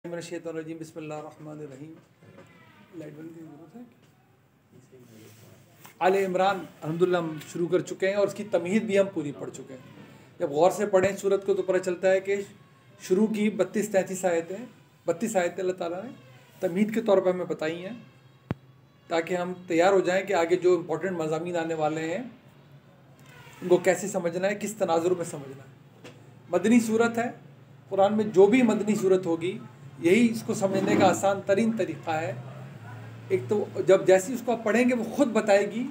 रजीम बिस्मिल्लाहिर्रहमानिर्रहीम। लाइट बंद की ज़रूरत है। आले इमरान अल्हम्दुलिल्लाह हम शुरू कर चुके हैं और उसकी तमहीद भी हम पूरी पढ़ चुके हैं। जब गौर से पढ़ें सूरत को तो पता चलता है कि शुरू की 32-33 आयतें 32 आयतें अल्लाह ताला ने तमहीद के तौर पर हमें बताई हैं ताकि हम तैयार हो जाएं कि आगे जो इम्पोर्टेंट मज़ामीन आने वाले हैं उनको कैसे समझना है, किस तनाजुर में समझना है। मदनी सूरत है। कुरान में जो भी मदनी सूरत होगी यही इसको समझने का आसान तरीन तरीक़ा है। एक तो जब जैसी उसको आप पढ़ेंगे वो ख़ुद बताएगी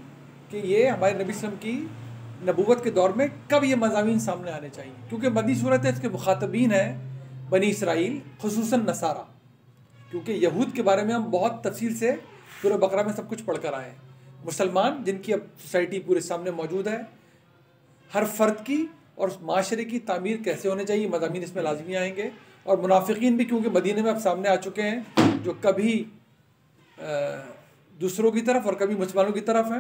कि ये हमारे नबी सल्लल्लाहु अलैहि वसल्लम की नबूवत के दौर में कब ये मज़ामीन सामने आने चाहिए, क्योंकि मदनी सूरत है। इसके मुखातबीन है बनी इसराइल, खुसूसन नसारा, क्योंकि यहूद के बारे में हम बहुत तफसील से पूरे बकरा में सब कुछ पढ़ कर आए हैं। मुसलमान जिनकी अब सोसाइटी पूरे सामने मौजूद है, हर फ़र्द की और माशरे की तामीर कैसे होने चाहिए, मज़ामीन इसमें लाजमी आएंगे। और मुनाफिकीन भी, क्योंकि मदीने में अब सामने आ चुके हैं, जो कभी दूसरों की तरफ और कभी मुसलमानों की तरफ हैं।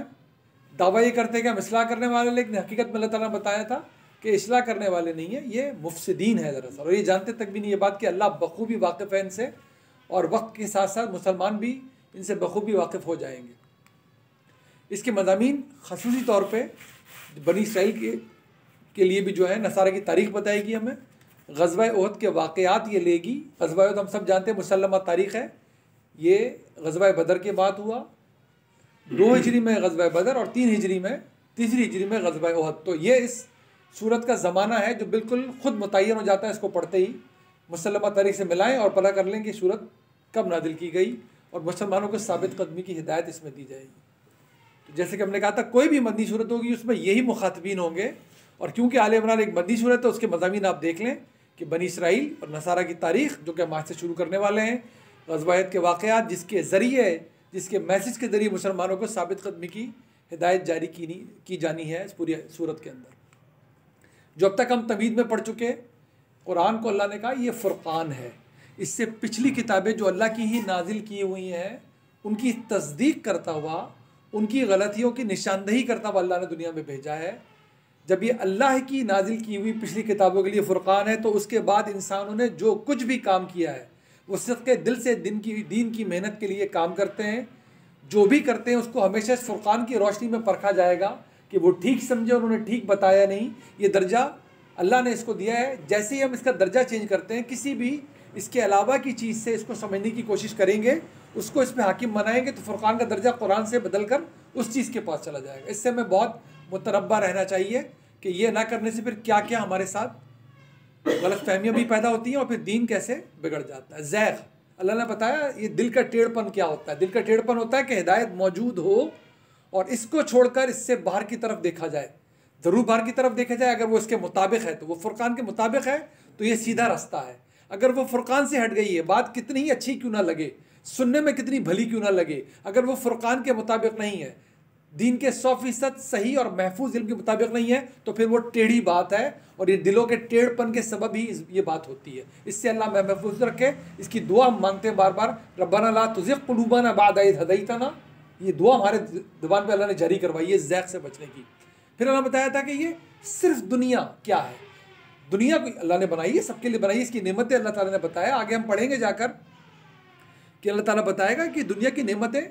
दावा ये करते हैं कि हम इस्लाह करने वाले, लेकिन हकीकत में अल्लाह ताला ने बताया था कि इस्लाह करने वाले नहीं है, ये मुफसिदीन है दरअसल। और ये जानते तक भी नहीं ये बात कि अल्लाह बखूबी वाकिफ़ है इनसे, और वक्त के साथ साथ मुसलमान भी इनसे बखूबी वाकिफ़ हो जाएंगे। इसके मज़ामीन ख़ुसूसी तौर पर बनी इसराइल के लिए भी जो है नसारा की तारीख़ बताएगी हमें। ग़ज़वा उहद के वाक़यात ये लेगी। ग़ज़वा उहद हम सब जानते हैं मुसल्लमा तारीख़ है। ये ग़ज़वा बदर के बाद हुआ। 2 हिजरी में ग़ज़वा बदर और 3 हिजरी में, तीसरी हिजरी में ग़ज़वा उहद। तो ये इस सूरत का ज़माना है जो बिल्कुल ख़ुद मुतय्यन हो जाता है। इसको पढ़ते ही मुसल्लमा तारीख़ से मिलाएँ और पता कर लें कि सूरत कब नादिल की गई, और मुसलमानों को साबित कदमी की हिदायत इसमें दी जाएगी। तो जैसे कि हमने कहा था, कोई भी मदनी सूरत होगी उसमें यही मुखातबीन होंगे। और क्योंकि आले इमरान एक मदनी सूरत है, उसके मज़ामीन आप देख लें कि बनी इसराइल और नसारा की तारीख़, जो कि हम आज से शुरू करने वाले हैं। ग़ज़वा उहद के वाक़यात, जिसके ज़रिए, जिसके मैसेज के ज़रिए मुसलमानों को साबित कदमी की हिदायत जारी की जानी है इस पूरी सूरत के अंदर। जो अब तक हम तमहीद में पढ़ चुके, कुरान को अल्लाह ने कहा ये फ़ुरक़ान है। इससे पिछली किताबें जो अल्लाह की ही नाजिल की हुई हैं, उनकी तस्दीक करता हुआ, उनकी गलतियों की निशानदही करता हुआ अल्लाह ने दुनिया में भेजा है। जब ये अल्लाह की नाजिल की हुई पिछली किताबों के लिए फ़ुरक़ान है, तो उसके बाद इंसानों ने जो कुछ भी काम किया है वो सिद्क़े दिल से दीन की मेहनत के लिए काम करते हैं। जो भी करते हैं उसको हमेशा इस फ़ुरक़ान की रोशनी में परखा जाएगा कि वो ठीक समझे, उन्होंने ठीक बताया नहीं। ये दर्जा अल्लाह ने इसको दिया है। जैसे ही हम इसका दर्जा चेंज करते हैं, किसी भी इसके अलावा की चीज़ से इसको समझने की कोशिश करेंगे, उसको इस पर हाकिम बनाएंगे, तो फ़ुरक़ान का दर्जा कुरान से बदल कर उस चीज़ के पास चला जाएगा। इससे हमें बहुत मुतरब्बा रहना चाहिए कि ये ना करने से फिर क्या क्या हमारे साथ गलत फहमियाँ भी पैदा होती हैं और फिर दीन कैसे बिगड़ जाता है। ज़ैग़, अल्लाह ने बताया ये दिल का टेढ़पन क्या होता है। दिल का टेढ़पन होता है कि हिदायत मौजूद हो और इसको छोड़कर इससे बाहर की तरफ देखा जाए। ज़रूर बाहर की तरफ देखा जाए, अगर वो इसके मुताबिक है तो वो फ़ुरक़ान के मुताबिक है तो ये सीधा रास्ता है। अगर वो फ़ुरक़ान से हट गई है, बात कितनी ही अच्छी क्यों ना लगे, सुनने में कितनी भली क्यों ना लगे, अगर वो फ़ुरक़ान के मुताबिक नहीं है, दीन के 100% सही और महफूज इल्म के मुताबिक नहीं है, तो फिर वो टेढ़ी बात है। और ये दिलों के टेढ़पन के सबब ही ये बात होती है। इससे अल्लाह महफूज रखे। इसकी दुआ मांगते हैं बार बार, रब्बना ला तुज़िग़ क़ुलूबना बअद इज़ हदैतना। ये दुआ हमारे ज़ुबान पे अल्लाह ने जारी करवाई है ज़ैग़ से बचने की। फिर अल्लाह ने बताया था कि ये सिर्फ दुनिया क्या है, दुनिया को अल्लाह ने बनाई है, सबके लिए बनाई, इसकी नेमतें अल्लाह ताला ने बताया। आगे हम पढ़ेंगे जाकर कि अल्लाह ताला बताएगा कि दुनिया की नेमतें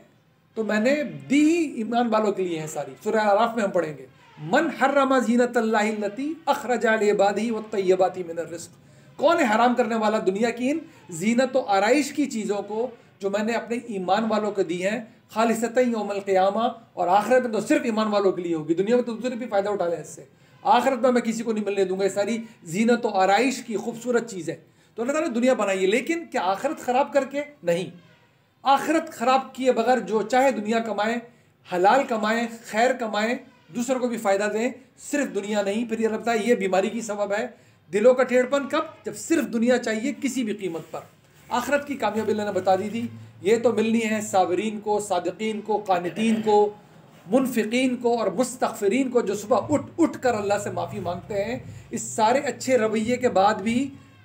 तो मैंने दी ईमान वालों के लिए हैं सारी। सूरह आराफ में हम पढ़ेंगे, मन हर्रमा ज़ीनतल्लाहि अल्लती अख़रजा लिइबादिही वत्तय्यबाति मिनर रिज़्क़। कौन है हराम करने वाला दुनिया की इन जीनत व आराइश की चीज़ों को जो मैंने अपने ईमान वालों को दी हैं, खालिसतन यौमल क़ियामा, और आखिरत में तो सिर्फ ईमान वालों के लिए होगी। दुनिया में तो दूसरे भी फ़ायदा उठा लें इससे, आखिरत में मैं किसी को नहीं मिलने दूंगा। ये सारी जीनत व आराइश की खूबसूरत चीज़ है। तो अल्लाह ताला ने दुनिया बनाई है, लेकिन क्या आखिरत ख़राब करके नहीं। आखिरत ख़राब किए बगैर जो चाहे दुनिया कमाए, हलाल कमाए, खैर कमाए, दूसरों को भी फ़ायदा दें, सिर्फ दुनिया नहीं। फिर ये लगता है ये बीमारी की सबब है दिलों का टेढ़पन। कब? जब सिर्फ दुनिया चाहिए किसी भी कीमत पर। आखिरत की कामयाबी अल्लाह ने बता दी थी, ये तो मिलनी है साबिरीन को, सादिकीन को, कानितीन को, मुनफिकीन को और मुस्तगफिरीन को, जो सुबह उठ कर अल्लाह से माफ़ी मांगते हैं। इस सारे अच्छे रवैये के बाद भी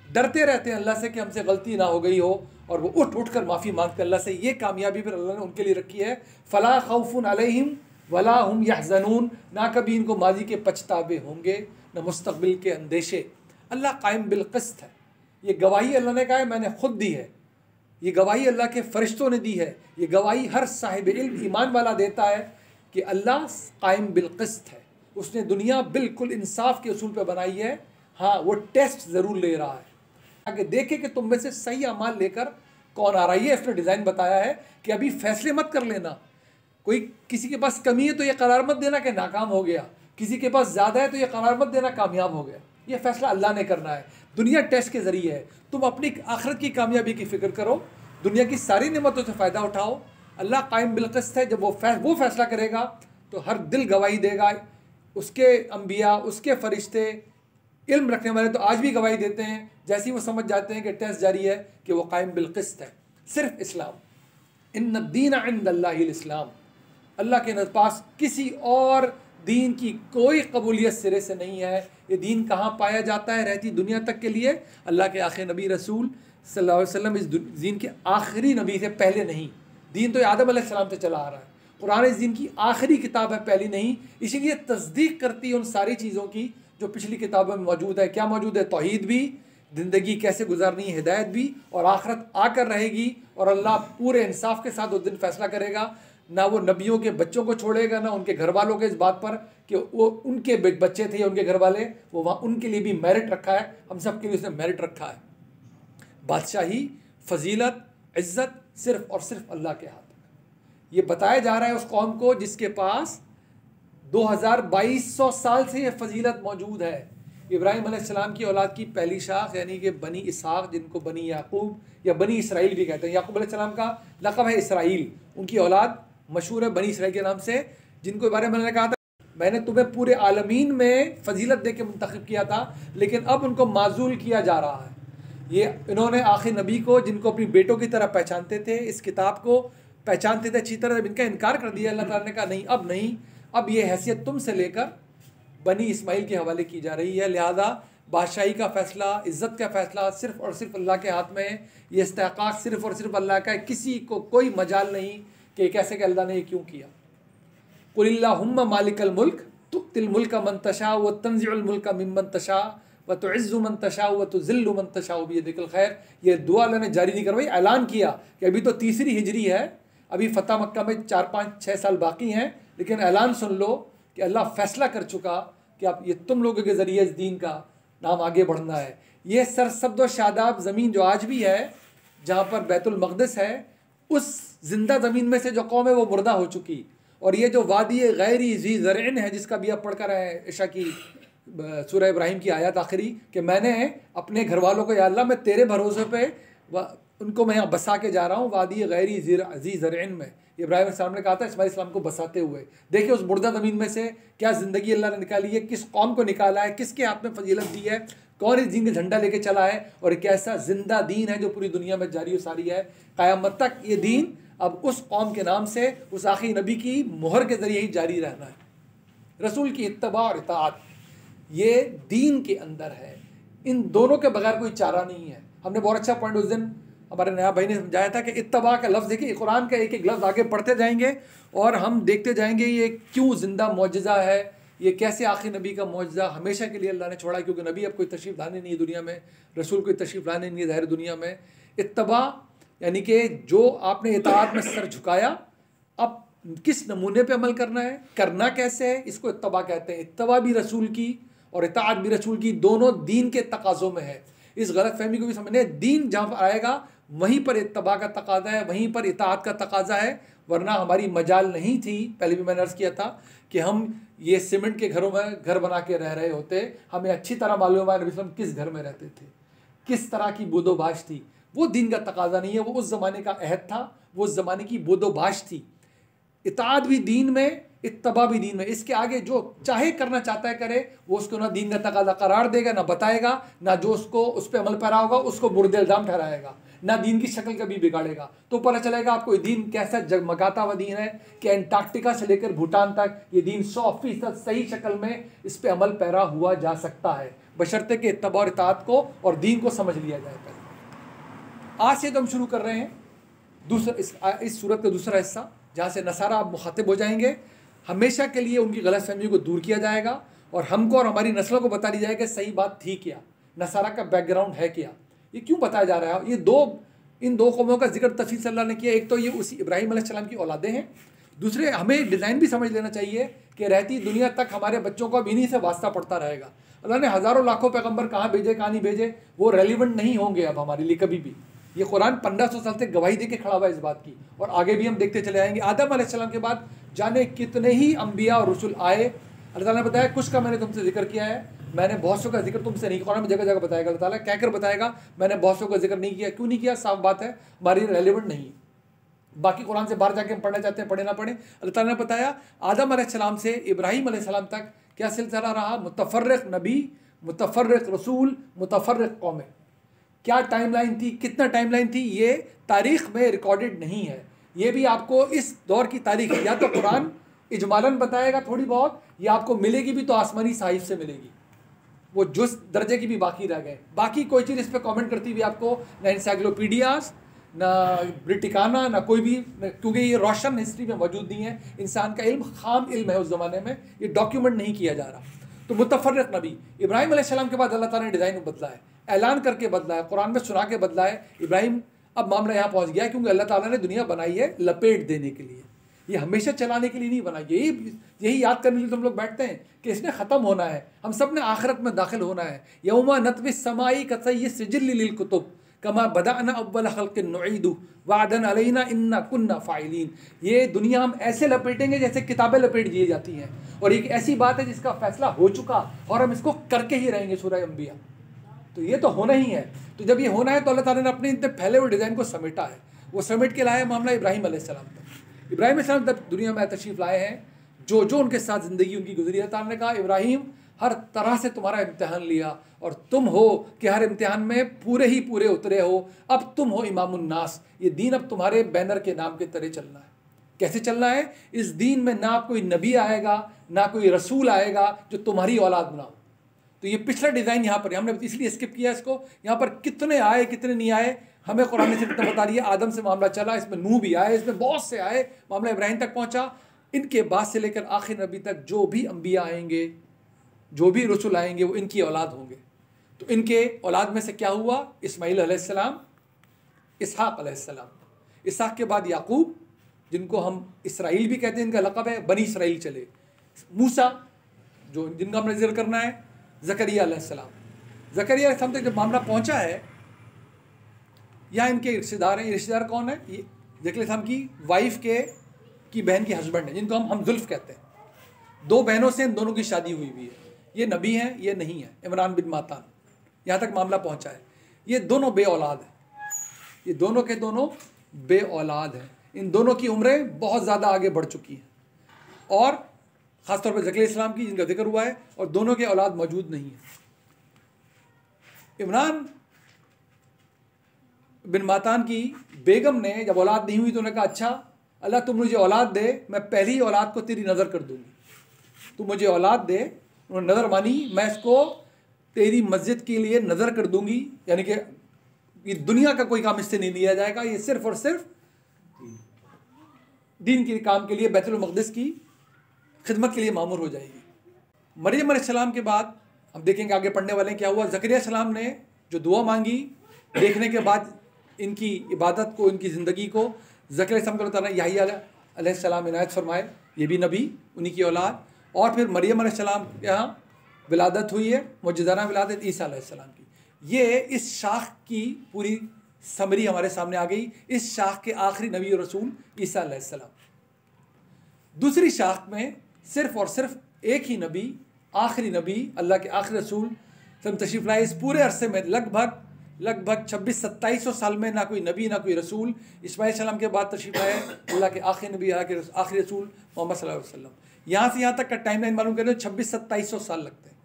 डरते रहते हैं अल्लाह से कि हमसे गलती ना हो गई हो, और वो उठ कर माफ़ी मांगते हैं अल्लाह से। ये कामयाबी फिर अल्लाह ने उनके लिए रखी है। फ़ला खौफुन अलैहिम वला हुम यहज़नून, ना कभी इनको माजी के पछतावे होंगे, न मुस्तक़बिल के अंदेशे। अल्लाह कायम बिल क़िस्त है। ये गवाही अल्लाह ने कहा है मैंने खुद दी है, ये गवाही अल्लाह के फ़रिश्तों ने दी है, ये गवाही हर साहिब इल्म ईमान वाला देता है कि अल्लाह कायम बिलक़िस्त है, उसने दुनिया बिल्कुल इंसाफ के उसूल पे बनाई है। हाँ, वो टेस्ट ज़रूर ले रहा है आगे देखे कि तुम में से सही अमाल लेकर कौन आ रहा है। ये इसने डिज़ाइन बताया है कि अभी फैसले मत कर लेना, कोई किसी के पास कमी है तो ये करार मत देना कि नाकाम हो गया, किसी के पास ज़्यादा है तो ये करार मत देना कामयाब हो गया। ये फैसला अल्लाह ने करना है, दुनिया टेस्ट के ज़रिए है। तुम अपनी आखिरत की कामयाबी की फ़िक्र करो, दुनिया की सारी नेमतों से फ़ायदा उठाओ। अल्लाह कायम बिलक़िस्त है, जब वो फैसला करेगा तो हर दिल गवाही देगा। उसके अम्बिया, उसके फ़रिश्ते, इल्म रखने वाले तो आज भी गवाही देते हैं, जैसे ही वो समझ जाते हैं कि टेस्ट जारी है कि वो कायम बिलक़िस्त है। सिर्फ इस्लाम, इन्ना दीन इंदल्लाहिल इस्लाम, अल्लाह के पास किसी और दीन की कोई कबूलियत सिरे से नहीं है। ये दीन कहाँ पाया जाता है रहती दुनिया तक के लिए? अल्लाह के आखिरी नबी रसूल सल्लल्लाहु अलैहि वसल्लम इस दीन के आखिरी नबी से पहले नहीं। दीन तो आदम अलैहिस्सलाम से चला आ रहा है, कुरान इस दीन की आखिरी किताब है, पहली नहीं। इसीलिए तस्दीक करती है उन सारी चीज़ों की जो पिछली किताबों में मौजूद है। क्या मौजूद है? तौहीद भी, ज़िंदगी कैसे गुजारनी है हिदायत भी, और आखिरत आकर रहेगी और अल्लाह पूरे इंसाफ के साथ उस दिन फैसला करेगा। ना वो नबियों के बच्चों को छोड़ेगा, ना उनके घर वालों के इस बात पर कि वो उनके बच्चे थे या उनके घर वाले, वो वहाँ उनके लिए भी मेरिट रखा है, हम सब के लिए उसने मेरिट रखा है। बादशाही, फजीलत, इज़्ज़त सिर्फ़ और सिर्फ अल्लाह के हाथ में। ये बताया जा रहा है उस कौम को जिसके पास 2200 साल से ये फजीलत मौजूद है। इब्राहीम अलैहिस्सलाम की औलाद की पहली शाख यानी कि बनी इसहाक, जिनको बनी याकूब या बनी इसराइल भी कहते हैं। याकूब अलैहिस्सलाम का लक़ब है इसराइल, उनकी औलाद मशहूर है बनी इसराइल के नाम से, जिनको बारे में मैंने कहा था मैंने तुम्हें पूरे आलमीन में फजीलत दे के मुंतखब किया था, लेकिन अब उनको माजूल किया जा रहा है। ये इन्होंने आखिर नबी को, जिनको अपनी बेटों की तरह पहचानते थे, इस किताब को पहचानते थे अच्छी तरह, जब इनका इनकार कर दिया अल्लाह ताला ने कहा नहीं, अब नहीं, अब ये हैसियत तुमसे लेकर बनी इस्माइल के हवाले की जा रही है। लिहाजा बादशाही का फ़ैसला, इज़्ज़त का फ़ैसला सिर्फ़ और सिर्फ अल्लाह के हाथ में है। ये इस्तेक़ाक़ सिर्फ़ और सिर्फ अल्लाह का है, किसी को कोई मजाल नहीं कि कैसे कि अल्लाह ने ये क्यों किया। कुलिल्लाहुम्मा मालिकल मुल्क तुतिल मुल्का मन तशा व तंज़िउल मुल्का मिम्मन तशा व तुइज़्ज़ु मन तशा व तुज़िल्लु मन तशा बियदिकल खैर। ये दुआ अल्लाह ने जारी नहीं करवाई, ऐलान किया कि अभी तो तीसरी हिजरी है, अभी फ़तह मक्का में 4-5-6 साल बाकी हैं, लेकिन ऐलान सुन लो कि अल्लाह फ़ैसला कर चुका कि आप ये तुम लोगों के ज़रिए इस दीन का नाम आगे बढ़ना है। ये सरसब्द शादाब ज़मीन जो आज भी है, जहाँ पर बैतुल मक़दिस है, उस ज़िंदा ज़मीन में से जो कौम है वो मुर्दा हो चुकी। और ये जो वादी गैरी ज़ी ज़रअन है, जिसका भी आप पढ़ कर आए इशा की सूरह इब्राहिम की आयत आखिरी, कि मैंने अपने घर वालों को, या अल्लाह मैं तेरे भरोसे पे उनको मैं यहाँ बसा के जा रहा हूँ, वादी गैरी ज़ी ज़रअन में। इब्राहिम अलैहिस्सलाम ने कहा था इस्माइल अलैहिस्सलाम को बसाते हुए, देखिए उस मुर्दा ज़मीन में से क्या ज़िंदगी अल्लाह ने निकाली है, किस कौम को निकाला है, किसके हाथ में फजीलत दी है, कौन इस दीन का झंडा लेके चला है, और एक ऐसा ज़िंदा दीन है जो पूरी दुनिया में जारी सारी है क़यामत तक। ये दीन अब उस कौम के नाम से, उस आखिरी नबी की मोहर के ज़रिए ही जारी रहना है। रसूल की इत्तबा और इताअत ये दीन के अंदर है, इन दोनों के बगैर कोई चारा नहीं है। हमने बहुत अच्छा पॉइंट उस दिन हमारे नया भाई ने समझाया था कि इत्तबा का लफ्ज़, देखिए कुरान का एक एक लफ्ज़ आगे पढ़ते जाएंगे और हम देखते जाएंगे ये क्यों ज़िंदा मौजज़ा है, ये कैसे आखिर नबी का मौजज़ा हमेशा के लिए अल्लाह ने छोड़ा, क्योंकि नबी अब कोई तशरीफ़ लाने नहीं है दुनिया में, रसूल कोई तशरीफ़ लाने नहीं है ज़ाहिर दुनिया में। इत्तबा यानी कि जो आपने इताअत में सर झुकाया, अब किस नमूने पे अमल करना है, करना कैसे है, इसको इत्तबा कहते हैं। इत्तबा भी रसूल की और इताअत भी रसूल की, दोनों दीन के तकाज़ों में है। इस गलत फहमी को भी समझने, दीन जहाँ पर आएगा वहीं पर इत्तबा का तकाज़ा है, वहीं पर इताअत का तकाज़ा है, वरना हमारी मजाल नहीं थी। पहले भी मैंने अर्ज़ किया था कि हम ये सीमेंट के घरों में घर बना के रह रहे होते, हमें अच्छी तरह मालूम है नबी सल्लल्लाहु अलैहि वसल्लम किस घर में रहते थे, किस तरह की बोदोबाश थी। वो दीन का तकाज़ा नहीं है, वो उस ज़माने का अहद था, वो उस ज़माने की बोदोबाश थी। इताअत भी दीन में, इत्तबा भी दीन में। इसके आगे जो चाहे करना चाहता है करे, वो उसको ना दीन का तकाज़ा करार देगा, ना बताएगा, ना जो उसको उस पर अमल पैरा होगा उसको बुर्द इल्ज़ाम ठहराएगा, ना दीन की शक्ल कभी बिगाड़ेगा। तो पता चलेगा आपको दीन कैसा जगमगाता हुआ दीन है कि एंटार्क्टिका से लेकर भूटान तक ये दीन 100% सही शक्ल में इस पर अमल पैरा हुआ जा सकता है, बशर्ते कि इत्तबा और इताअत को और दीन को समझ लिया जाए। पहले आज से तो हम शुरू कर रहे हैं इस सूरत का दूसरा हिस्सा, जहाँ से नसारा आप मुखातिब हो जाएंगे। हमेशा के लिए उनकी गलत फहमी को दूर किया जाएगा और हमको और हमारी नस्लों को बता दी जाएगी कि सही बात थी क्या, नसारा का बैकग्राउंड है क्या, ये क्यों बताया जा रहा है। ये दो इन दो कौमों का जिक्र तफसील से अल्लाह ने किया। एक तो ये उसी इब्राहीम अलैहिस्सलाम की औलादें हैं, दूसरे हमें डिज़ाइन भी समझ लेना चाहिए कि रहती दुनिया तक हमारे बच्चों को अब इन्हीं से वास्ता पड़ता रहेगा। अल्लाह ने हज़ारों लाखों पैगंबर कहाँ भेजे कहाँ नहीं भेजे वो रेलिवेंट नहीं होंगे अब हमारे लिए कभी भी। ये कुरान 1500 साल से गवाही दे के खड़ा हुआ है इस बात की, और आगे भी हम देखते चले आएंगे। आदम अलैहिस्सलाम के बाद जाने कितने ही अम्बिया और रसूल आए। अल्लाह ताला ने बताया कुछ का मैंने तुमसे जिक्र किया है, मैंने बहुत सौ का जिक्र तुमसे नहीं किया। कुरान में जगह जगह बताएगा अल्लाह ताला, कहकर बताएगा मैंने बहुत सौ का जिक्र नहीं किया। क्यों नहीं किया? साफ बात है हमारी रेलिवेंट नहीं है। बाकी कुरान से बाहर जाके हम पढ़ना चाहते हैं, पढ़े ना पढ़े। अल्लाह ताला ने बताया आदम अलैहिस्सलाम से इब्राहीम अलैहिस्सलाम तक क्या सिलसिला रहा, मुतफर्रिक नबी, मुतफर्रिक रसूल, मुतफर्रिक कौमें। क्या टाइमलाइन थी, कितना टाइमलाइन थी, ये तारीख़ में रिकॉर्डेड नहीं है। ये भी आपको इस दौर की तारीख़ या तो कुरान इजमालन बताएगा थोड़ी बहुत, या आपको मिलेगी भी तो आसमानी साहिब से मिलेगी, वो जिस दर्जे की भी बाकी रह गए। बाकी कोई चीज़ इस पर कमेंट करती हुई आपको ना इंसाइक्लोपीडियाज, ना ब्रिटिकाना, ना कोई भी, क्योंकि ये रोशन हिस्ट्री में मौजूद नहीं है। इंसान का इल्म खाम इल्म है उस ज़माने में, ये डॉक्यूमेंट नहीं किया जा रहा। तो मुतफर्रिक नबी इब्राहीम अलैहिस्सलाम के बाद अल्लाह ताला ने डिज़ाइन बदला है, ऐलान करके बदला है, कुरान में सुना के बदला है। इब्राहीम अब मामला यहाँ पहुँच गया क्योंकि अल्लाह ताला ने दुनिया बनाई है लपेट देने के लिए, ये हमेशा चलाने के लिए नहीं बनाई। यही याद करने के लिए तुम लोग बैठते हैं कि इसने ख़त्म होना है, हम सब ने आखिरत में दाखिल होना है। यौमा नत्वी समाई कसई सिजिल लिल कुतुब कमा बदाना अव्वल खल्क़िन नुईदु वादन अलैना इन्ना कुन्ना फ़ाइलीन। ये दुनिया हम ऐसे लपेटेंगे जैसे किताबें लपेट दी जाती हैं, और एक ऐसी बात है जिसका फैसला हो चुका और हम इसको करके ही रहेंगे। सूरह अंबिया। तो ये तो होना ही है। तो जब ये होना है तो अल्लाह ताला ने अपने इतने फैले हुए डिज़ाइन को समेटा है, वो समेट के लाया मामला इब्राहीम अलैहिस्सलाम तक। इब्राहीम अलैहिस्सलाम जब दुनिया में तशरीफ़ लाए हैं, जो जो उनके साथ ज़िंदगी उनकी गुजरी है, ताला ने कहा इब्राहीम हर तरह से तुम्हारा इम्तिहान लिया और तुम हो कि हर इम्तिहान में पूरे ही पूरे उतरे हो। अब तुम हो इमामुन नास, ये दीन अब तुम्हारे बैनर के नाम के तरह चलना है। कैसे चलना है? इस दीन में ना कोई नबी आएगा ना कोई रसूल आएगा जो तुम्हारी औलाद ना हो। तो ये पिछला डिज़ाइन यहाँ पर हमने इसलिए स्किप किया इसको। यहाँ पर कितने आए कितने नहीं आए हमें कुरान ने सिर्फ इतना बता दिया। आदम से मामला चला, इसमें नूह भी आए, इसमें बहुत से आए, मामला इब्राहीम तक पहुँचा। इनके बाद से लेकर आखिर नबी तक जो भी अम्बिया आएंगे, जो भी रसूल आएंगे, वो इनकी औलाद होंगे। तो इनके औलाद में से क्या हुआ? इस्माईल अलैहिस्सलाम, इसहाक अलैहिस्सलाम, इसहाक के बाद याकूब, जिनको हम इसराइल भी कहते हैं, इनका लक़ब है, बनी इसराइल चले। मूसा, जो जिनका हमने जिक्र करना है, ज़करिया अलैहिस्सलाम। ज़करिया अलैहिस्सलाम तक जब मामला पहुंचा है, यहाँ इनके रिश्तेदार हैं। ये रिश्तेदार कौन है? ये ज़करिया अलैहिस्सलाम की वाइफ की बहन के हस्बैंड है, जिनको हम जुल्फ़ कहते हैं। दो बहनों से इन दोनों की शादी हुई हुई है। ये नबी हैं, ये नहीं है, इमरान बिन मातान। यहाँ तक मामला पहुँचा है। ये दोनों बे औलाद हैं, ये दोनों के दोनों बे औलाद हैं। इन दोनों की उम्रें बहुत ज़्यादा आगे बढ़ चुकी हैं, और ख़ासतौर पर ज़करिया इस्लाम की, जिनका जिक्र हुआ है, और दोनों के औलाद मौजूद नहीं है। इमरान बिन मातान की बेगम ने जब औलाद नहीं हुई तो उन्होंने कहा अच्छा अल्लाह तुम मुझे औलाद दे, मैं पहली औलाद को तेरी नज़र कर दूँगी, तू मुझे औलाद दे। उन्होंने नज़र मानी, मैं इसको तेरी मस्जिद के लिए नज़र कर दूँगी, यानी कि ये दुनिया का कोई काम इससे नहीं लिया जाएगा, ये सिर्फ़ और सिर्फ दीन के काम के लिए, बैतुल मक़दिस की खिदमत के लिए मामूर हो जाएगी। मरियम अलैहिस्सलाम के बाद हम देखेंगे आगे पढ़ने वाले हैं क्या हुआ। ज़करिया सलाम ने जो दुआ मांगी, देखने के बाद इनकी इबादत को, इनकी ज़िंदगी को, ज़करिया सलाम को याहिया अलैहिस्सलाम इनायत फरमाए, ये भी नबी, उन्हीं की औलाद। और फिर मरियम अलैहिस्सलाम के यहाँ विलादत हुई है, मुजज़्ज़ना विलादत ईसा अलैहिस्सलाम की। ये इस शाख की पूरी समरी हमारे सामने आ गई। इस शाख के आखिरी नबी और रसूल ईसा अलैहिस्सलाम। दूसरी शाख में सिर्फ़ और सिर्फ एक ही नबी, आखिरी नबी, अल्लाह के आखिरी रसूल सब तशरीफ़ लाए। इस पूरे अरसे में लगभग 2600-2700 साल में ना कोई नबी ना कोई रसूल। इस्माईल सलाम के बाद तशरीफ़ लाए अल्लाह के आखिरी नबी, अल्लाह के आखिरी रसूल मोहम्मद सल्लल्लाहु अलैहि वसल्लम। यहाँ से यहाँ तक का टाइम लाइन मालूम करें, 2600-2700 साल लगते हैं।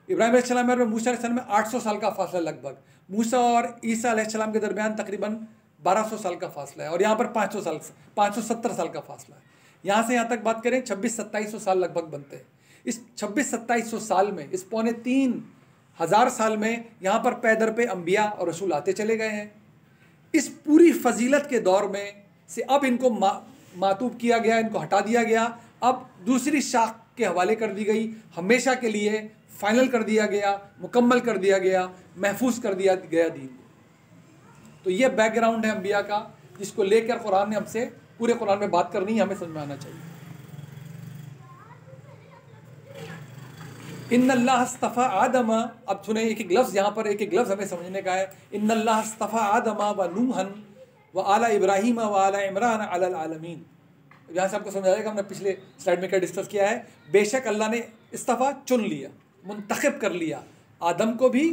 इब्राहीम अलैहिस्सलाम और मूसा अलैहिस्सलाम में 800 साल का फासला लगभग। मूसा और ईसा अलैहिस्सलाम के दरमियान तकरीबन 1200 साल का फासला है, और यहाँ पर 570 साल का फासला है। यहाँ से यहाँ तक बात करें 2600-2700 साल लगभग बनते हैं। इस 2600-2700 साल में, इस 3500 साल में यहाँ पर पैदर पे अम्बिया और रसूल आते चले गए हैं। इस पूरी फजीलत के दौर में से अब इनको मातूब किया गया, इनको हटा दिया गया, अब दूसरी शाख के हवाले कर दी गई, हमेशा के लिए फाइनल कर दिया गया, मुकम्मल कर दिया गया, महफूज कर दिया गया दीन। तो ये बैकग्राउंड है अम्बिया का, जिसको लेकर कुरान ने हमसे पूरे कुरान में बात करनी है, हमें समझ में आना चाहिए। इन्नल्लाह अस्तफ़ा आदम, अब सुने एक एक लफ्ज़, यहाँ पर एक एक लफ्ज़ हमें समझने का है। इन्नल्लाह अस्तफ़ा आदम व नूहन व आला इब्राहीम व आला इमरान अलल आलमीन। यहाँ से आपको समझ आएगा हमने पिछले स्लाइड में क्या डिस्कस किया है। बेशक अल्लाह ने इस्तफ़ा चुन लिया, मुंतखब कर लिया आदम को भी,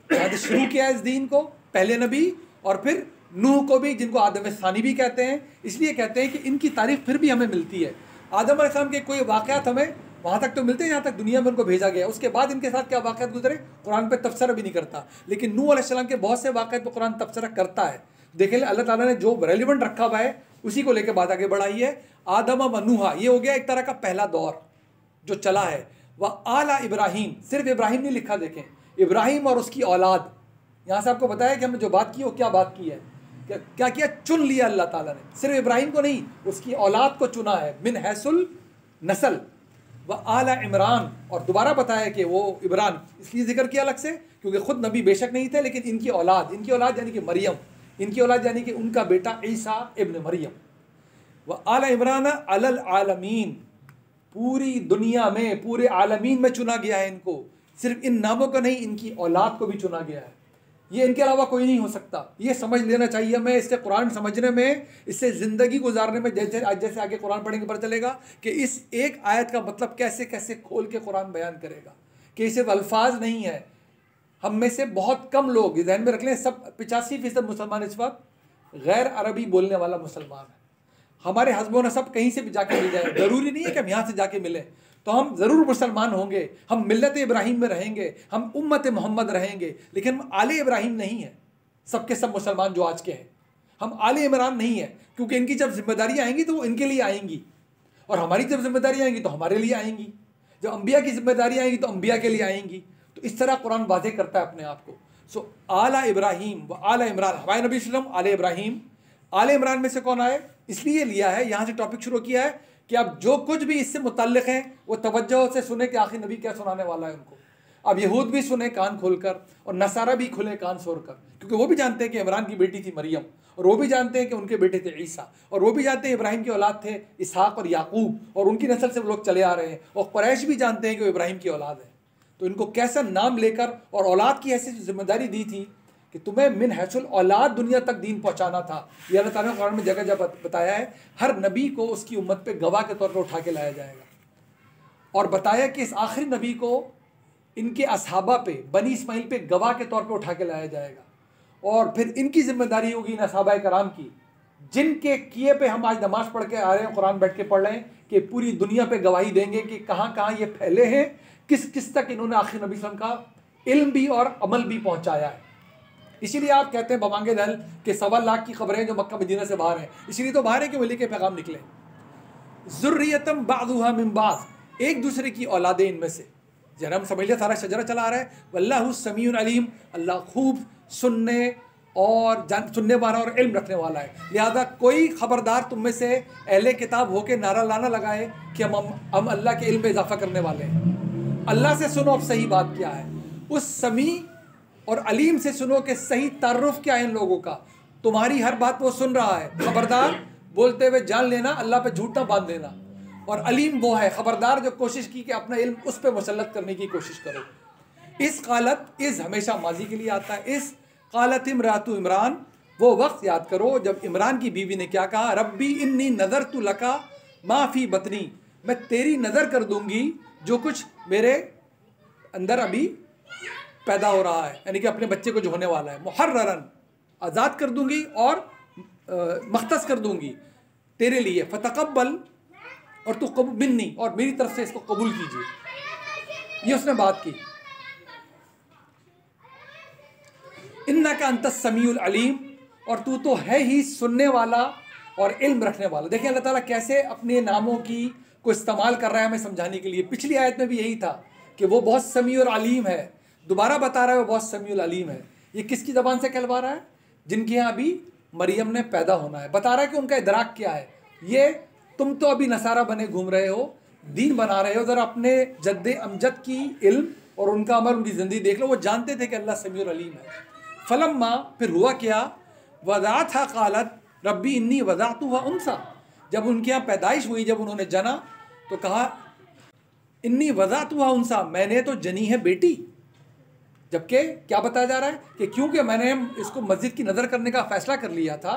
यहाँ से शुरू किया इस दीन को, पहले नबी, और फिर नूह को भी, जिनको आदम सानी भी कहते हैं। इसलिए कहते हैं कि इनकी तारीफ फिर भी हमें मिलती है। आदम अलैहिस्सलाम के कोई वाक़यात हमें वहाँ तक तो मिलते हैं जहाँ तक दुनिया में उनको भेजा गया, उसके बाद इनके साथ क्या वाक़यात गुजरे कुरान पे तबसरा भी नहीं करता। लेकिन नूह अलैहिस्सलाम के बहुत से वाक़यात पर कुरान तबसरा करता है। देखें अल्लाह ताला ने जो रेलिवेंट रखा हुआ है उसी को लेकर बात आगे बढ़ाई है। आदम व नूहा, ये हो गया एक तरह का पहला दौर जो चला है। वह आला इब्राहीम, सिर्फ इब्राहिम नहीं लिखा, देखें इब्राहिम और उसकी औलाद। यहाँ से आपको बताया कि हमने जो बात की वो क्या बात की है, क्या किया, चुन लिया अल्लाह ताला ने। सिर्फ इब्राहिम को नहीं, उसकी औलाद को चुना है, मिन हैसुल नस्ल। वह आला इमरान, और दोबारा बताया कि वो इमरान इसलिए जिक्र किया अलग से क्योंकि खुद नबी बेशक नहीं थे, लेकिन इनकी औलाद यानी कि मरियम, इनकी औलाद यानी कि उनका बेटा ईसा इब्न मरियम। वह आला इमरान अलल आलमीन, पूरी दुनिया में, पूरे आलमीन में चुना गया है इनको। सिर्फ इन नामों को नहीं, इनकी औलाद को भी चुना गया है। ये इनके अलावा कोई नहीं हो सकता, ये समझ लेना चाहिए हमें। इससे कुरान समझने में, इससे ज़िंदगी गुजारने में, जैसे आगे कुरान पढ़ेंगे पता चलेगा कि इस एक आयत का मतलब कैसे कैसे खोल के कुरान बयान करेगा, कि सिर्फ अल्फाज नहीं है। हम में से बहुत कम लोग, ये ध्यान में रख लें, सब 85% मुसलमान इस वक्त गैर अरबी बोलने वाला मुसलमान है। हमारे हस्बों नसब कहीं से भी जाके मिल जाए, ज़रूरी नहीं है कि हम यहाँ से जाके मिलें, तो हम ज़रूर मुसलमान होंगे, हम मिल्लत इब्राहीम में रहेंगे, हम उम्मत मोहम्मद रहेंगे, लेकिन हम आले इब्राहीम नहीं हैं। सबके सब मुसलमान जो आज के हैं, हम आले इमरान नहीं है, क्योंकि इनकी जब जिम्मेदारियाँ आएंगी तो वो इनके लिए आएंगी, और हमारी जब जिम्मेदारियाँ आएंगी तो हमारे लिए आएंगी। जब अम्बिया की जिम्मेदारियाँ आएंगी तो अम्बिया के लिए आएंगी। तो इस तरह कुरान वाज़ेह करता है अपने आप को। सो आला इब्राहीम व आला इमरान, हमारे नबी सल्लल्लाहु अलैहि वसल्लम आले इब्राहीम, आले इमरान में से कौन आए, इसलिए लिया है, यहाँ से टॉपिक शुरू किया है कि अब जो कुछ भी इससे मुताल्लिक़ है वो तवज्जो से सुने कि आखिर नबी क्या सुनाने वाला है उनको। अब यहूद भी सुने कान खोलकर, और नसारा भी खुले कान सोरकर, क्योंकि वो भी जानते हैं कि इमरान की बेटी थी मरियम, और वो भी जानते हैं कि उनके बेटे थे ईसा, और वो भी जानते हैं इब्राहिम की औलाद थे इसहाक और याकूब, और उनकी नस्ल से वो लोग चले आ रहे हैं, और कुरैश भी जानते हैं कि वो इब्राहिम की औलाद है। तो इनको कैसा नाम लेकर और औलाद की ऐसी जिम्मेदारी दी थी कि तुम्हें मिन हैसुल औलाद दुनिया तक दीन पहुंचाना था। ये अल्लाह ताला ने कुरान में जगह जगह बताया है। हर नबी को उसकी उम्मत पे गवाह के तौर पर उठा के लाया जाएगा, और बताया कि इस आखिरी नबी को इनके असहाबा पे, बनी इस्माइल पे गवाह के तौर पे उठा के लाया जाएगा, और फिर इनकी जिम्मेदारी होगी इन असहाबा कराम की, जिनके किए पे हम आज नमाज पढ़ के आ रहे हैं, कुरान बैठ के पढ़ रहे हैं, कि पूरी दुनिया पे गवाही देंगे कि कहाँ कहाँ ये फैले हैं, किस किस तक इन्होंने आखिर नबी सल्लल्लाहु अलैहि वसल्लम का इल्म भी और अमल भी पहुँचाया है। इसीलिए आप कहते हैं बमांगे दल के 1.25 लाख की खबरें जो मक्का मदीना से बाहर हैं, इसीलिए तो बाहर है कि वली के पैगाम निकले। ज़ुर्रियतम बादुहा मिन बाद, एक दूसरे की औलादें इनमें से। जरा हम समझ लिया सारा शजरा चला आ रहा है। वल्लाहु समीउन अलीम, अल्लाह खूब सुनने और सुनने वाला और इल्म रखने वाला है। लिहाजा कोई खबरदार तुम में से अहले किताब होके नारा लाना लगाए कि हम अल्लाह के इल्म में इजाफा करने वाले हैं। अल्लाह से सुनो अब सही बात क्या है, उस समी और अलीम से सुनो कि सही तारुफ क्या है इन लोगों का। तुम्हारी हर बात वो सुन रहा है, खबरदार बोलते हुए जान लेना, अल्लाह पे झूठ ना बांध देना। और अलीम वो है खबरदार जो कोशिश की कि अपना इल्म उस पर मुसल्लत करने की कोशिश करो। इस कालत, इस हमेशा माजी के लिए आता है। इस कालत इमरातु इमरान, वो वक्त याद करो जब इमरान की बीवी ने क्या कहा, रब्बी इन्नी नज़र तु लका माफ़ी बतनी, मैं तेरी नज़र कर दूंगी जो कुछ मेरे अंदर अभी पैदा हो रहा है, यानी कि अपने बच्चे को जो होने वाला है, मुहर्ररन, आज़ाद कर दूंगी और मख्तस कर दूंगी तेरे लिए, फ़तक़ब्बल, और तू मिन्नी, और मेरी तरफ से इसको कबूल कीजिए। ये उसने बात की। इन्नका अंतस समीउल अलीम, और तू तो है ही सुनने वाला और इल्म रखने वाला। देखिए अल्लाह ताला कैसे अपने नामों की को इस्तेमाल कर रहा है हमें समझाने के लिए। पिछली आयत में भी यही था कि वो बहुत समीउल अलीम है, दोबारा बता रहा है वो बहुत समीउल अलीम है। ये किसकी ज़बान से कहलवा रहा है, जिनके यहाँ अभी मरियम ने पैदा होना है। बता रहा है कि उनका इदराक क्या है। ये तुम तो अभी नसारा बने घूम रहे हो, दीन बना रहे हो, ज़रा अपने जद्दे अमजद की इल्म और उनका अमल, उनकी ज़िंदगी देख लो। वो जानते थे कि अल्लाह समीउल अलीम है। फलम्मा, फिर हुआ क्या, वज़ातहा क़ालत रब्बी इन्नी वज़अतुहा उन्सा, जब उनके यहाँ पैदाइश हुई, जब उन्होंने जना तो कहा इन्नी वज़अतुहा उन्सा, मैंने तो जनी है बेटी। जबकि क्या बताया जा रहा है कि क्योंकि मैंने इसको मस्जिद की नज़र करने का फ़ैसला कर लिया था,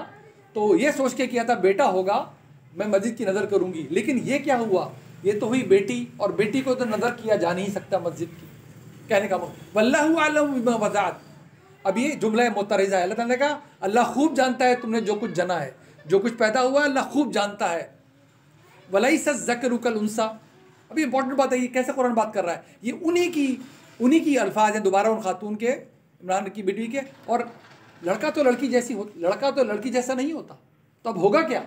तो ये सोच के किया था बेटा होगा, मैं मस्जिद की नज़र करूँगी, लेकिन ये क्या हुआ, ये तो हुई बेटी, और बेटी को तो नज़र किया जा नहीं सकता मस्जिद की। कहने का वल्लाहु अअलम बिमा वज़अत। अब ये जुमला मुतरज़ा है। अल्लाह ताला ने कहा अल्लाह खूब जानता है तुमने जो कुछ जना है, जो कुछ पैदा हुआ है अल्लाह खूब जानता है। वलैसा ज़करु कल उन्सा। अभी इंपॉर्टेंट बात है, ये कैसे कुरान बात कर रहा है, ये उन्हीं की अल्फाज हैं, दोबारा उन खातून के, इमरान की बेटी के। और लड़का तो लड़की जैसा नहीं होता, तो अब होगा क्या।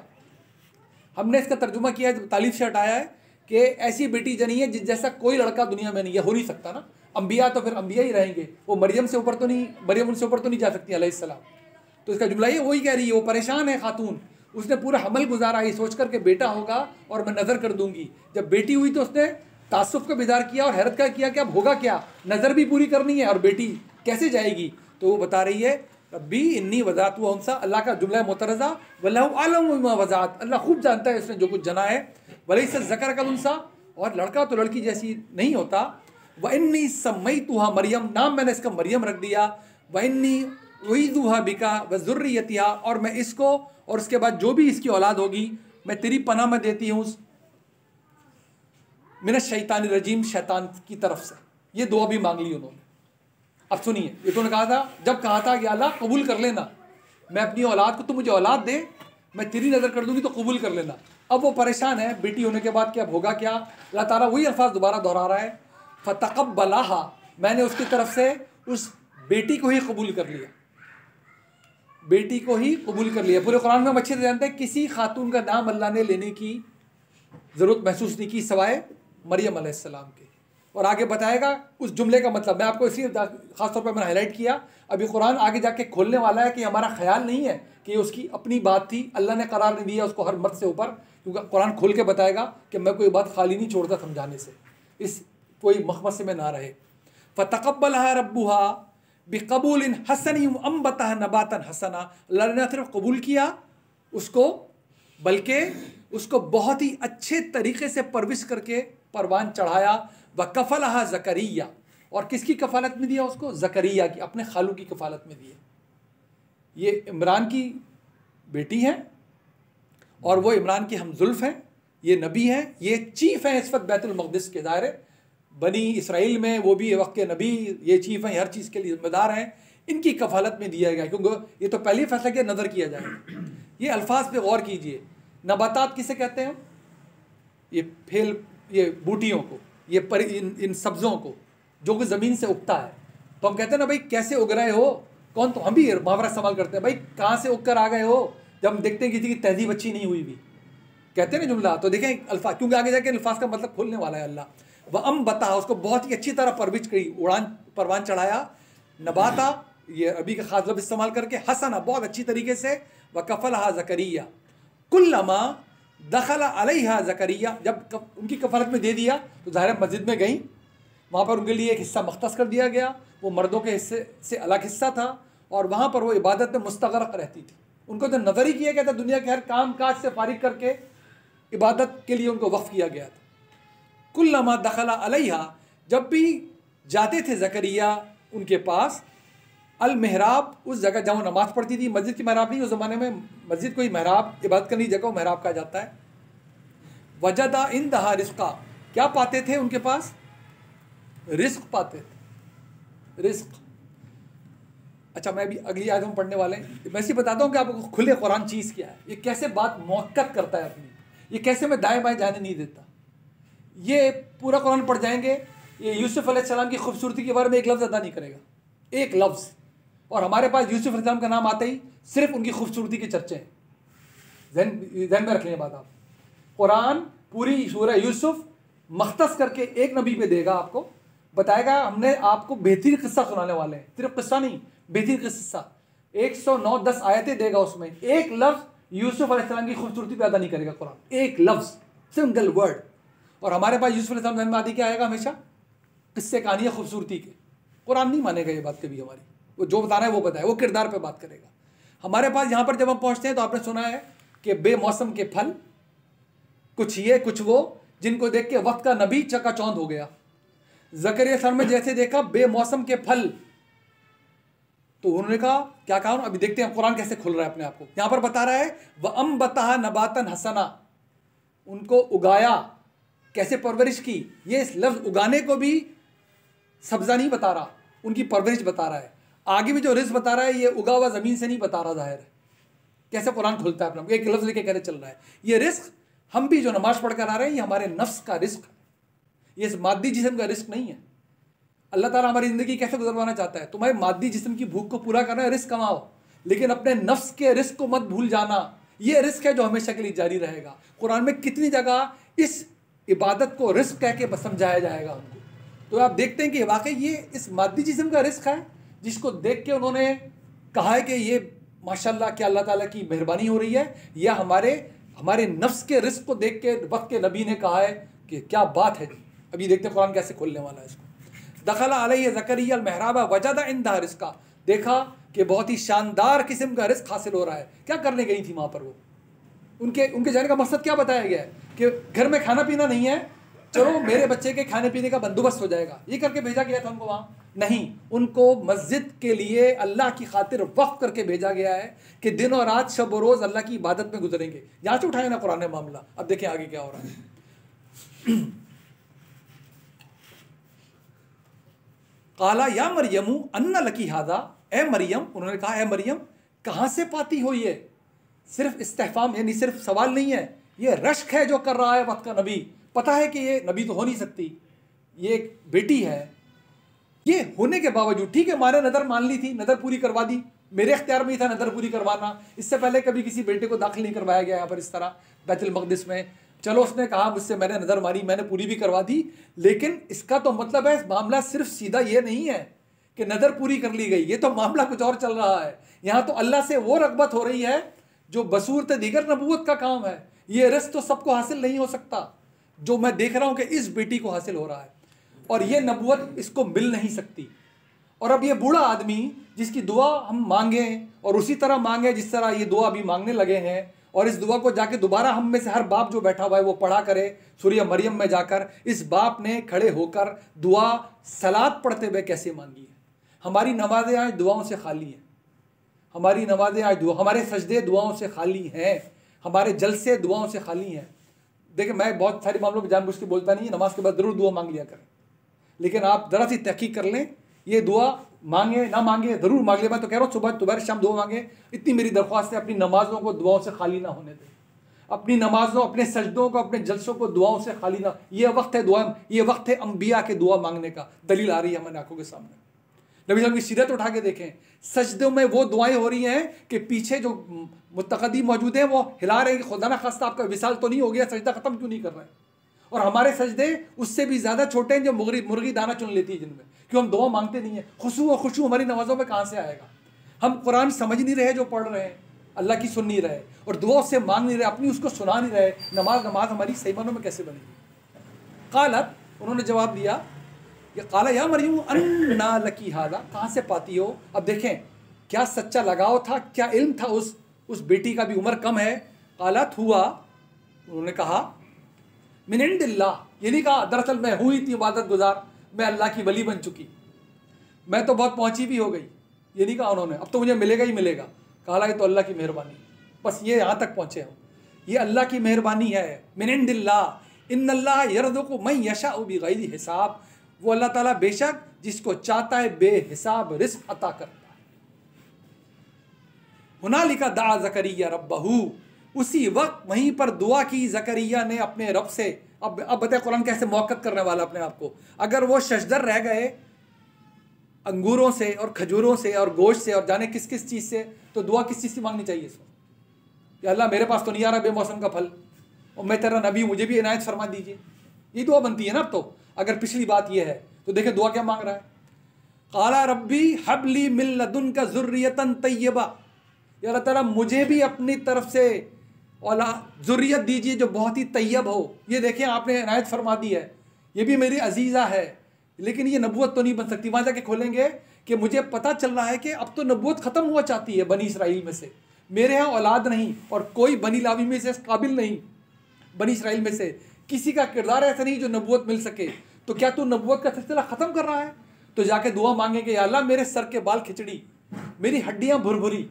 हमने इसका तर्जुमा किया है, तालीफ से हटाया है कि ऐसी बेटी जनी है जिस जैसा कोई लड़का दुनिया में नहीं है, हो नहीं सकता ना। अंबिया तो फिर अंबिया ही रहेंगे, वो मरियम उनसे ऊपर तो नहीं जा सकती अलैहिस्सलाम। तो इसका जुमला ये वही कह रही है, वो परेशान है खातून, उसने पूरा हमल गुजारा ये सोच कर के बेटा होगा और मैं नज़र कर दूंगी। जब बेटी हुई तो उसने तासुफ का बिदार किया और हैरत का किया कि अब होगा क्या, नज़र भी पूरी करनी है और बेटी कैसे जाएगी। तो वो बता रही है रब्बी इन्नी वज़अतुहा उन्सा, अल्लाह का जुमला मुतरज़ा, वल्लाहु अअलम बिमा वज़अत, अल्लाह खूब जानता है उसने जो कुछ जना है। वलैसा ज़कर कल उन्सा, और लड़का तो लड़की जैसी नहीं होता। व इन्नी सम्मैतुहा मरियम, नाम मैंने इसका मरियम रख दिया। व इन्नी उईदुहा बिका व ज़ुर्रियतिहा, और मैं इसको और उसके बाद जो भी इसकी औलाद होगी मैं तेरी पनाह में देती हूँ मिनश शैतानिर रजीम, शैतान की तरफ से। ये दुआ भी मांग ली उन्होंने। अब सुनिए, ये तो कहा था, जब कहा था कि अल्लाह कबूल कर लेना, मैं अपनी औलाद को, तो मुझे औलाद दे, मैं तेरी नज़र कर दूंगी तो कबूल कर लेना। अब वो परेशान है बेटी होने के बाद कि अब होगा क्या। अल्लाह ताला वही अल्फाज दोबारा दोहरा रहा है, फ़तक़ब्बलहा, मैंने उसकी तरफ से उस बेटी को ही कबूल कर लिया, बेटी को ही कबूल कर लिया। पूरे कुरान में हम अच्छे से जानते हैं किसी खातून का नाम अल्लाह ने लेने की ज़रूरत महसूस नहीं की सवाए मरियम अलैहिस्सलाम के। और आगे बताएगा उस जुमले का मतलब, मैं आपको इसलिए ख़ास तौर पर मैंने हाईलाइट किया। अभी कुरान आगे जाके खोलने वाला है कि हमारा ख्याल नहीं है कि उसकी अपनी बात थी, अल्लाह ने करार नहीं दिया उसको हर मर्द से ऊपर, क्योंकि कुरान खोल के बताएगा कि मैं कोई बात खाली नहीं छोड़ता समझाने से, इस कोई मखमस में ना रहे। फ़तक़ब्बलहा रब्बुहा बिक़बूलिन हसन अम्बतहा नबातन हसना, अल्लाह ने सिर्फ कबूल किया उसको, बल्कि उसको बहुत ही अच्छे तरीके से परवरिश करके परवान चढ़ाया। व कफ़लहा ज़करिया, और किसकी कफ़ालत में दिया उसको, ज़करिया की, अपने खालू की कफ़ालत में दिया। ये इमरान की बेटी हैं और वो इमरान की हमजुल्फ़ हैं, ये नबी हैं, ये चीफ़ हैं इस वक्त बैतुल मक़दिस के दायरे बनी इसराइल में, वो भी वक्त के नबी, ये चीफ़ हैं, हर चीज़ के लिए ज़िम्मेदार हैं। इनकी कफ़ालत में दिया गया, क्योंकि ये तो पहले ही फैसला किया नज़र किया जाए। ये अल्फाज पे गौर कीजिए, नबातात किसे कहते हैं, ये बूटियों को, इन सब्ज़ों को जो कि ज़मीन से उगता है। तो हम कहते हैं ना भाई कैसे उग रहे हो, कौन, तो हम भी मुहावरा इस्तेमाल करते हैं, भाई कहाँ से उग कर आ गए हो, जब हम देखते हैं किसी की तहजीब अच्छी नहीं हुई भी, कहते हैं ना जुमला। तो देखें अल्फाज, क्योंकि आगे जाके अल्फाज का मतलब खोलने वाला है अल्लाह। वह बता, उसको बहुत ही अच्छी तरह परवरिश करी, परवान चढ़ाया। नबाता, ये अभी का खास लफ्ज़ इस्तेमाल करके, हसना, बहुत अच्छी तरीके से। व कफ़लहा ज़करिया कुल्लमा दखल अलैहा ज़करिया, जब उनकी कफ़ालत में दे दिया तो ज़ाहिर मस्जिद में गई, वहाँ पर उनके लिए एक हिस्सा मख्तस कर दिया गया, वो मर्दों के हिस्से से अलग हिस्सा था, और वहाँ पर वो इबादत में मुस्तग़रक़ रहती थी। उनको तो नज़र ही किया गया था, दुनिया के हर काम काज से फारिग करके इबादत के लिए उनको वक्फ़ किया गया था। कुल्लमा दखला अलैहा, जब भी जाते थे ज़करिया उनके पास, अल महराब, उस जगह जहाँ वो नमाज़ पढ़ती थी, मस्जिद की महराब नहीं, उस ज़माने में मस्जिद को ही महराब, इबादत करने की जगह महराब कहा जाता है। वजदा इंदहा रिज़्क़ा, क्या पाते थे उनके पास, रिज़्क़ पाते थे, रिज़्क़। अच्छा, मैं भी अगली आयत में पढ़ने वाले हैं, मैं इसी बताता हूँ कि आपको खुले कुरान चीज़ क्या है, ये कैसे बात मौक़त करता है अपनी, ये कैसे मैं दाएँ बाएँ जाने नहीं देता। ये पूरा कुरान पढ़ जाएंगे, ये यूसुफ़ अलैहिस्सलाम की खूबसूरती के बारे में एक लफ्ज़ अदा नहीं करेगा, एक लफ्ज़। और हमारे पास यूसुफ़ अलैहिस्सलाम का नाम आते ही सिर्फ उनकी खूबसूरती के चर्चे हैं। ज़हन में रख लें बात आप। कुरान पूरी सूरह यूसुफ़ मख्तस करके एक नबी पे देगा, आपको बताएगा हमने आपको बेहतरीन किस्सा सुनाने वाले हैं, सिर्फ किस्सा नहीं, बेहतरीन किस्सा। 109-10 आयतें देगा, उसमें एक लफ्ज़ यूसुफ़ अलैहिस्सलाम की खूबसूरती पे अदा नहीं करेगा कुरान, एक लफ्ज़, सिंगल वर्ड। और हमारे पास यूसुफ़ अलैहिस्सलाम जहन में आदि क्या आएगा हमेशा, किस्से कहानियाँ खूबसूरती के। कुरान नहीं मानेगा ये बात कभी हमारी, वो जो बता रहा है वो बताए, वो किरदार पे बात करेगा। हमारे पास यहाँ पर जब हम पहुँचते हैं तो आपने सुना है कि बेमौसम के फल, कुछ ये कुछ वो, जिनको देख के वक्त का नबी चकाचौंध हो गया। ज़करिया सर में जैसे देखा बेमौसम के फल, तो उन्होंने कहा, क्या कहा? अभी देखते हैं कुरान कैसे खुल रहा है अपने आप को। यहाँ पर बता रहा है व अम्बतहा नबातन हसना, उनको उगाया, कैसे परवरिश की। ये इस लफ्ज़ उगाने को भी सब्ज़ा नहीं बता रहा, उनकी परवरिश बता रहा है। आगे भी जो रिज़्क़ बता रहा है ये उगा हुआ ज़मीन से नहीं बता रहा। ज़ाहिर है कैसे कुरान खुलता है अपना, एक लफ्ज़ लेके कैसे चल रहा है। ये रिज़्क़ हम भी जो नमाज़ पढ़ कर आ रहे हैं, ये हमारे नफ्स का रिज़्क़ है, ये इस मादी जिस्म का रिज़्क़ नहीं है। अल्लाह ताला हमारी ज़िंदगी कैसे गुजरवाना चाहता है? तुम्हारे मादी जिस्म की भूख को पूरा करना है, रिस्क कमाओ, लेकिन अपने नफ्स के रिस्क को मत भूल जाना। ये रिस्क है जो हमेशा के लिए जारी रहेगा। कुरान में कितनी जगह इस इबादत को रिस्क कह के समझाया जाएगा हमको। तो आप देखते हैं कि वाकई ये इस मादी जिस्म का रिस्क है, जिसको देख के उन्होंने कहा है कि ये माशाल्लाह क्या अल्लाह ताला की मेहरबानी हो रही है, या हमारे नफ्स के रिस्क को देख के वक्त के नबी ने कहा है कि क्या बात है। अभी देखते हैं कुरान कैसे खोलने वाला है इसको। दखला अलैहि ज़करिया अल-महराबा वजदा इंदहा रिज़्क़ा, देखा कि बहुत ही शानदार किस्म का रिस्क हासिल हो रहा है। क्या करने गई थी वहाँ पर वो? उनके जाने का मकसद क्या बताया गया है कि घर में खाना पीना नहीं है, चलो मेरे बच्चे के खाने पीने का बंदोबस्त हो जाएगा, ये करके भेजा गया था उनको वहाँ? नहीं, उनको मस्जिद के लिए अल्लाह की खातिर वक्फ करके भेजा गया है कि दिन और रात शब और रोज़ अल्लाह की इबादत में गुजरेंगे। यहाँ से उठाए ना कुरान ने मामला। अब देखें आगे क्या हो रहा है। काला या मरियमु अन्ना लकी हादा, ए मरियम, उन्होंने कहा ए मरियम कहाँ से पाती हो ये? सिर्फ इस्तेफाम यानी सिर्फ सवाल नहीं है, ये रश्क है जो कर रहा है वक्त का नबी। पता है कि ये नबी तो हो नहीं सकती, ये एक बेटी है। ये होने के बावजूद, ठीक है मारे नज़र मान ली थी, नज़र पूरी करवा दी, मेरे इख्तियार में ही था नज़र पूरी करवाना। इससे पहले कभी किसी बेटे को दाखिल नहीं करवाया गया यहाँ पर इस तरह बैतुल मक़दिस में। चलो उसने कहा मुझसे, मैंने नज़र मारी, मैंने पूरी भी करवा दी, लेकिन इसका तो मतलब है इस मामला सिर्फ सीधा ये नहीं है कि नज़र पूरी कर ली गई, ये तो मामला कुछ और चल रहा है। यहाँ तो अल्लाह से वो रग़बत हो रही है जो बसूरत दीगर नबूवत का काम है। ये रिज़्क़ तो सबको हासिल नहीं हो सकता, जो मैं देख रहा हूँ कि इस बेटी को हासिल हो रहा है, और ये नबूवत इसको मिल नहीं सकती। और अब ये बूढ़ा आदमी जिसकी दुआ हम मांगें और उसी तरह मांगे जिस तरह ये दुआ अभी मांगने लगे हैं, और इस दुआ को जाके दोबारा हम में से हर बाप जो बैठा हुआ है वो पढ़ा करे सूरह मरियम में जाकर। इस बाप ने खड़े होकर दुआ सलात पढ़ते हुए कैसे मांगी है। हमारी नमाज़ें आज दुआओं से खाली हैं, हमारी नमाज़ें आज हमारे सजदे दुआओं से खाली हैं, हमारे जलसे दुआओं से खाली हैं। देखिए मैं बहुत सारे मामलों में जानबूझ के बोलता नहीं, नमाज के बाद ज़रूर दुआ मांग लिया करें, लेकिन आप ज़रा सी तहकीक कर लें, ये दुआ मांगे ना मांगे ज़रूर मांग ले। मैं तो कह रहा हूँ सुबह दोपहर शाम दुआ मांगे, इतनी मेरी दरख्वास्त है। अपनी नमाज़ों को दुआओं से खाली ना होने दें, अपनी नमाज़ों, अपने सजदों को, अपने जलसों को दुआओं से खाली ना। ये वक्त है दुआ, ये वक्त है अम्बिया के दुआ मांगने का। दलील आ रही है हमारे आंखों के सामने। नबी सल्लल्लाहु अलैहि वसल्लम की सीरत उठा के देखें, सजदों में वो दुआएं हो रही हैं कि पीछे जो मुतक़द्दिम मौजूद हैं वो हिला रहे हैं कि खुदा ना खास्ता आपका विसाल तो नहीं हो गया, सजदा ख़त्म क्यों नहीं कर रहे हैं। और हमारे सजदे उससे भी ज़्यादा छोटे हैं जो मुर्गी दाना चुन लेती है जिनमें, क्यों हम दुआ मांगते नहीं हैं। खुशू और खुशू हमारी नमाज़ों में कहाँ से आएगा? हम कुरान समझ नहीं रहे जो पढ़ रहे हैं, अल्लाह की सुन नहीं रहे, और दुआ उससे मांग नहीं रहे, अपनी उसको सुना नहीं रहे। नमाज हमारी सही मानों में कैसे बनेगी? कालत, उन्होंने जवाब दिया, काला या मरियम अन्ना लकी हादा, कहाँ से पाती हो? अब देखें क्या सच्चा लगाव था, क्या इल्म था उस बेटी का भी, उम्र कम है। कालत हुआ, उन्होंने कहा मिन इंदिल्लाह, ये नहीं कहा दरअसल मैं हुई थी इबादत गुजार, मैं अल्लाह की वली बन चुकी, मैं तो बहुत पहुंची भी हो गई, ये नहीं कहा उन्होंने, अब तो मुझे मिलेगा ही मिलेगा। कहा ये तो अल्लाह की मेहरबानी, बस ये यहाँ तक पहुँचे हो, ये अल्लाह की मेहरबानी है। मिन इंदिल्लाह इन्नल्लाह यरज़ुक़ु मन यशाअ बिग़ैरि हिसाब, वो अल्लाह ताला बेशक जिसको चाहता है बेहिसाब रिज़्क़ अता करता है। हुनालिका दआ ज़करिया रब्बहू, उसी वक्त वहीं पर दुआ की ज़करिया ने अपने रब से। अब बताए कुरान कैसे मौक़त करने वाला अपने आप को। अगर वो शजदर रह गए अंगूरों से और खजूरों से और गोश्त से और जाने किस किस चीज़ से, तो दुआ किस चीज़ की मांगनी चाहिए इसको? कि अल्लाह मेरे पास तो नहीं आ रहा बेमौसम का फल, और मैं तेरा नबी, मुझे भी इनायत फरमा दीजिए, ये दुआ बनती है ना। अब तो अगर पिछली बात ये है तो देखें दुआ क्या मांग रहा है। काला रब्बी हबली मिन लदुनका ज़ुर्रियतन तय्यबा, या अल्लाह ताला मुझे भी अपनी तरफ से ज़ुर्रियत दीजिए जो बहुत ही तैयब हो। ये देखें आपने इनायत फरमा दी है, ये भी मेरी अजीज़ा है, लेकिन ये नबूवत तो नहीं बन सकती। वहाँ जाके खोलेंगे कि मुझे पता चल रहा है कि अब तो नबूवत ख़त्म हुआ चाहती है बनी इसराइल में से, मेरे यहाँ औलाद नहीं और कोई बनी लावी में से काबिल नहीं, बनी इसराइल में से किसी का किरदार ऐसा नहीं जो नबूवत मिल सके, तो क्या तू नबूवत का सिलसिला ख़त्म कर रहा है? तो जाके दुआ मांगेंगे, या अल्लाह मेरे सर के बाल खिचड़ी, मेरी हड्डियाँ भुरभुरी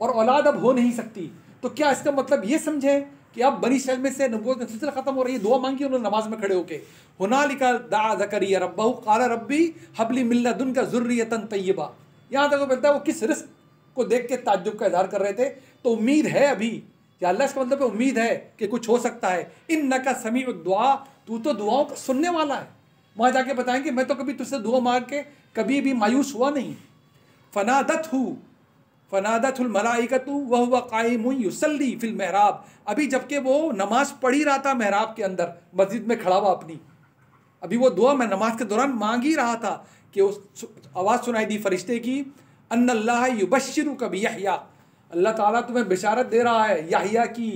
और औलाद अब हो नहीं सकती। तो क्या इसका मतलब ये समझे कि अब बनी इसराइल में से नबूवत का सिलसिला ख़त्म हो रही है? दुआ मांगी उन्होंने नमाज में खड़े होके, हुनालिका दा ज़करिया रब्बहू क़ाल रब्बी हबली मिन लदुनका ज़ुर्रियतन तय्यबा। यहाँ तक वो बोलता है वो किस रिस्क को देख के ताज्जुब का इज़हार कर रहे थे। तो उम्मीद है अभी, या अल्लाह इसका मतलब उम्मीद है कि कुछ हो सकता है। इन्नका समीउद दुआ, तू तो दुआओं का सुनने वाला है। वहाँ जाके बताएंगे मैं तो कभी तुझसे दुआ मांग के कभी भी मायूस हुआ नहीं। फनादतहुल मलाइकतु वहुव काइमुन युसल्ली फिल महराब। अभी जबकि वो नमाज पढ़ ही रहा था महराब के अंदर, मस्जिद में खड़ा हुआ अपनी, अभी वो दुआ मैं नमाज के दौरान मांग ही रहा था कि उस आवाज़ सुनाई दी फरिश्ते की, अन्नल्लाह युबश्शिरुका बियहया, अल्लाह ताला तुम्हें बिशारत दे रहा है याहिया की,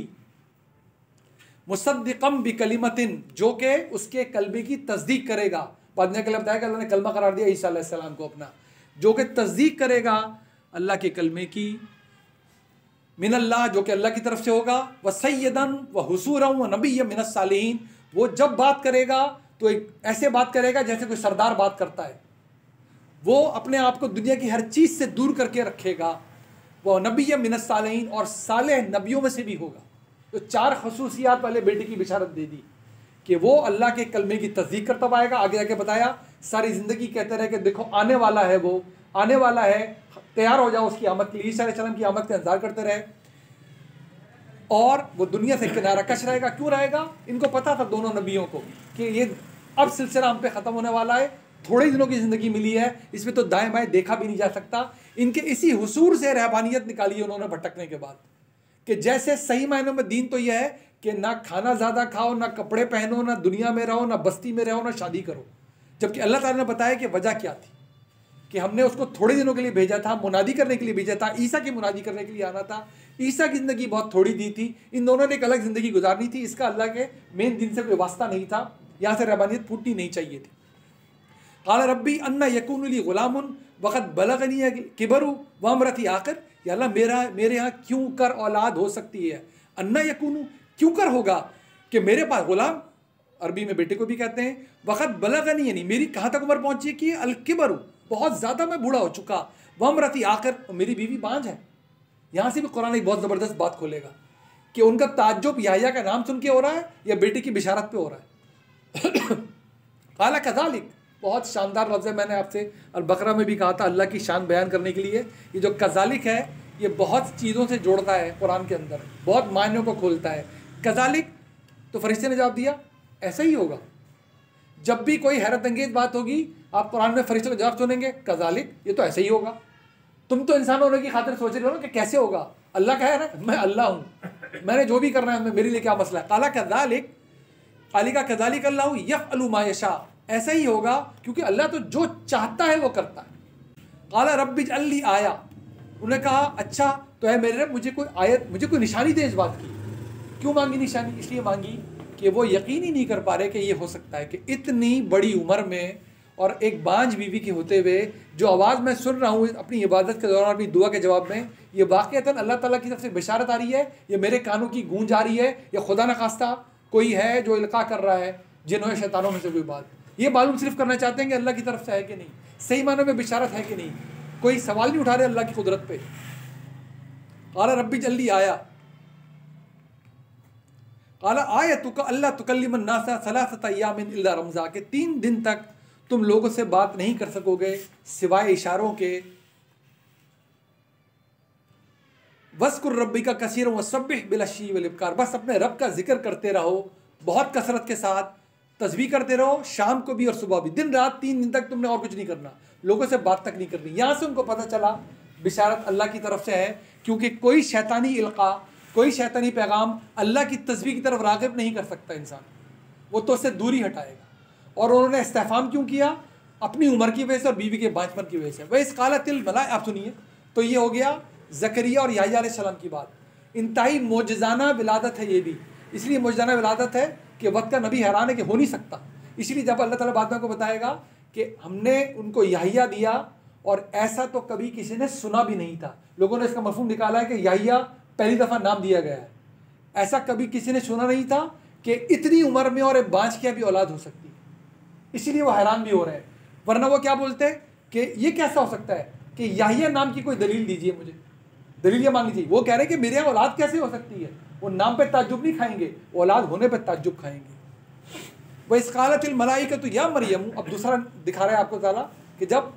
मुसद्दिक़म बिकलिमतिन, जो कि उसके कलबे की तस्दीक करेगा। बाद में कल बताया कि अल्लाह ने कलमा करार दिया ईसा अलैहिस्सलाम को अपना, जो कि तस्दीक करेगा अल्लाह के कलमे की, मिनल्लाह, जो कि अल्लाह की तरफ से होगा, व सय्यदन व हुसूरन व नबिय्यन मिनस सालिहीन। वो जब बात करेगा तो एक ऐसे बात करेगा जैसे कोई सरदार बात करता है। वो अपने आप को दुनिया की हर चीज़ से दूर करके रखेगा। वह नबिय्यन मिनस सालिहीन, और सालेह नबियों में से भी होगा। तो 4 खसूसियात वाले बेटे की बिशारत दे दी कि वो अल्लाह के कलमे की तस्दीक करता पाएगा। आगे जाके बताया सारी ज़िंदगी कहते रहे कि देखो आने वाला है, वो आने वाला है, तैयार हो जाओ उसकी आमद के लिए। ईसा अलैहिस्सलाम की आमद का इंतजार करते रहे, और वो दुनिया से किनारा कश रहेगा। क्यों रहेगा? इनको पता था दोनों नबियों को कि ये अब सिलसिला हम पे ख़त्म होने वाला है, थोड़े दिनों की ज़िंदगी मिली है, इसमें तो दाएं बाएं देखा भी नहीं जा सकता। इनके इसी हुसूर से रहबानियत निकाली है उन्होंने भटकने के बाद, कि जैसे सही मायनों में दीन तो यह है कि ना खाना ज़्यादा खाओ, ना कपड़े पहनो, ना दुनिया में रहो, ना बस्ती में रहो, ना शादी करो। जबकि अल्लाह ताला ने बताया कि वजह क्या थी, कि हमने उसको थोड़े दिनों के लिए भेजा था, मुनादी करने के लिए भेजा था, ईसा की मुनादी करने के लिए आना था। ईसा की ज़िंदगी बहुत थोड़ी दी थी, इन दोनों ने एक अलग ज़िंदगी गुजारनी थी। इसका अल्लाह के मेन दिन से कोई वास्ता नहीं था, यहाँ से रहबानियत फूटनी नहीं चाहिए थी। क़ाल रब्बी अन्ना यकूनु ली गुलामुन वक़द बलगनी किबरु व इम्रअती आक़िर, या अल्लाह मेरे यहाँ क्यों कर औलाद हो सकती है? अन्ना यकूनु, क्यों कर होगा कि मेरे पास गुलाम, अरबी में बेटे को भी कहते हैं। वक़द बलगनी, यानी मेरी कहाँ तक उम्र पहुँची है कि अल किबरु, बहुत ज़्यादा मैं बूढ़ा हो चुका, व इम्रअती आक़िर, मेरी बीवी बांझ है। यहाँ से भी कुरान एक बहुत ज़बरदस्त बात खोलेगा कि उनका ताज्जुब याह्या का नाम सुन के हो रहा है या बेटे की बिशारत पे हो रहा है। क़ाल कज़ालिक, बहुत शानदार लफ्ज़ है, मैंने आपसे अल बकरा में भी कहा था अल्लाह की शान बयान करने के लिए। ये जो कज़ालिक है ये बहुत चीज़ों से जोड़ता है कुरान के अंदर, बहुत मायनों को खोलता है। कज़ालिक, तो फरिश्ते ने जवाब दिया ऐसा ही होगा। जब भी कोई हैरत अंगेज बात होगी आप कुरान में फरिश्तों का जवाब सुनेंगे, कज़ालिक, ये तो ऐसे ही होगा। तुम तो इंसान होने की खातिर सोच रहे हो ना कि कैसे होगा। अल्लाह कह रहा है मैं अल्लाह हूँ, मैंने जो भी करना है मेरे लिए क्या मसला है। काला कज़ालिक, कालिका कज़ालिक अल्लाहु यफ़अलु मा यशा, ऐसा ही होगा क्योंकि अल्लाह तो जो चाहता है वो करता है। काला रब्बि इजअल्ली आया, उन्होंने कहा अच्छा तो है मेरे रब मुझे कोई आयत, मुझे कोई निशानी दे इस बात की। क्यों मांगी निशानी? इसलिए मांगी कि वो यकीन ही नहीं कर पा रहे कि ये हो सकता है कि इतनी बड़ी उम्र में और एक बांझ बीवी के होते हुए जो आवाज़ मैं सुन रहा हूँ अपनी इबादत के दौरान, अपनी दुआ के जवाब में, ये वाक़अतन अल्लाह ताला की तरफ से बिशारत आ रही है, ये मेरे कानों की गूंज आ रही है, या खुदा न खास्ता कोई है जो इल्का कर रहा है जिन्होंने शैतानों में से कोई बात। ये मालूम सिर्फ करना चाहते हैं कि अल्लाह की तरफ से है कि नहीं, सही मानों में बिशारत है कि नहीं, कोई सवाल नहीं उठा रहे अल्लाह की कुदरत पे। क़ाल रब्बी जल्दी आया, क़ाल आयतुका अल्ला तुकल्लिमन नासा सलासता अय्यामिन इल्ला रमज़ा, के 3 दिन तक तुम लोगों से बात नहीं कर सकोगे सिवाय इशारों के। वज़्कुर रब्बिका कसीरन वसब्बिह बिलअशी वल इब्कार, बस अपने रब का जिक्र करते रहो बहुत कसरत के साथ, तस्बीह करते रहो शाम को भी और सुबह भी, दिन रात 3 दिन तक तुमने और कुछ नहीं करना, लोगों से बात तक नहीं करनी। यहाँ से उनको पता चला बिशारत अल्लाह की तरफ से है, क्योंकि कोई शैतानी इल्का, कोई शैतानी पैगाम अल्लाह की तस्बीह की तरफ राग़िब नहीं कर सकता इंसान, वो तो उससे दूरी हटाएगा। और उन्होंने इस्तेफ़ाम क्यों किया? अपनी उम्र की वजह से और बीवी के बाँझपन की वजह से। वह इस कालतिल मलाए, आप सुनिए, तो ये हो गया ज़करिया और याह्या अलैहिस्सलाम की बात। इंतहाई मोजज़ाना विलादत है ये भी, इसलिए मोजज़ाना विलादत है कि वक्त का नबी हैरान है कि हो नहीं सकता। इसलिए जब अल्लाह ताला बाद में को बताएगा कि हमने उनको याह्या दिया और ऐसा तो कभी किसी ने सुना भी नहीं था। लोगों ने इसका मफहूम निकाला है कि याहिया पहली दफ़ा नाम दिया गया है। ऐसा कभी किसी ने सुना नहीं था कि इतनी उम्र में और एक बांझ की भी औलाद हो सकती है, इसीलिए वो हैरान भी हो रहे हैं। वरना वो क्या बोलते हैं कि ये कैसा हो सकता है कि याहिया नाम की कोई दलील दीजिए, मुझे दलील ये मांगनी चाहिए। वो कह रहे हैं कि मेरे यहाँ औलाद कैसे हो सकती है। वो नाम पे ताज्जुब नहीं खाएंगे, औलाद होने पे ताज्जुब खाएंगे। वह इस कालतिल मलाइका तो या मरियम, अब दूसरा दिखा रहा है आपको ताला कि जब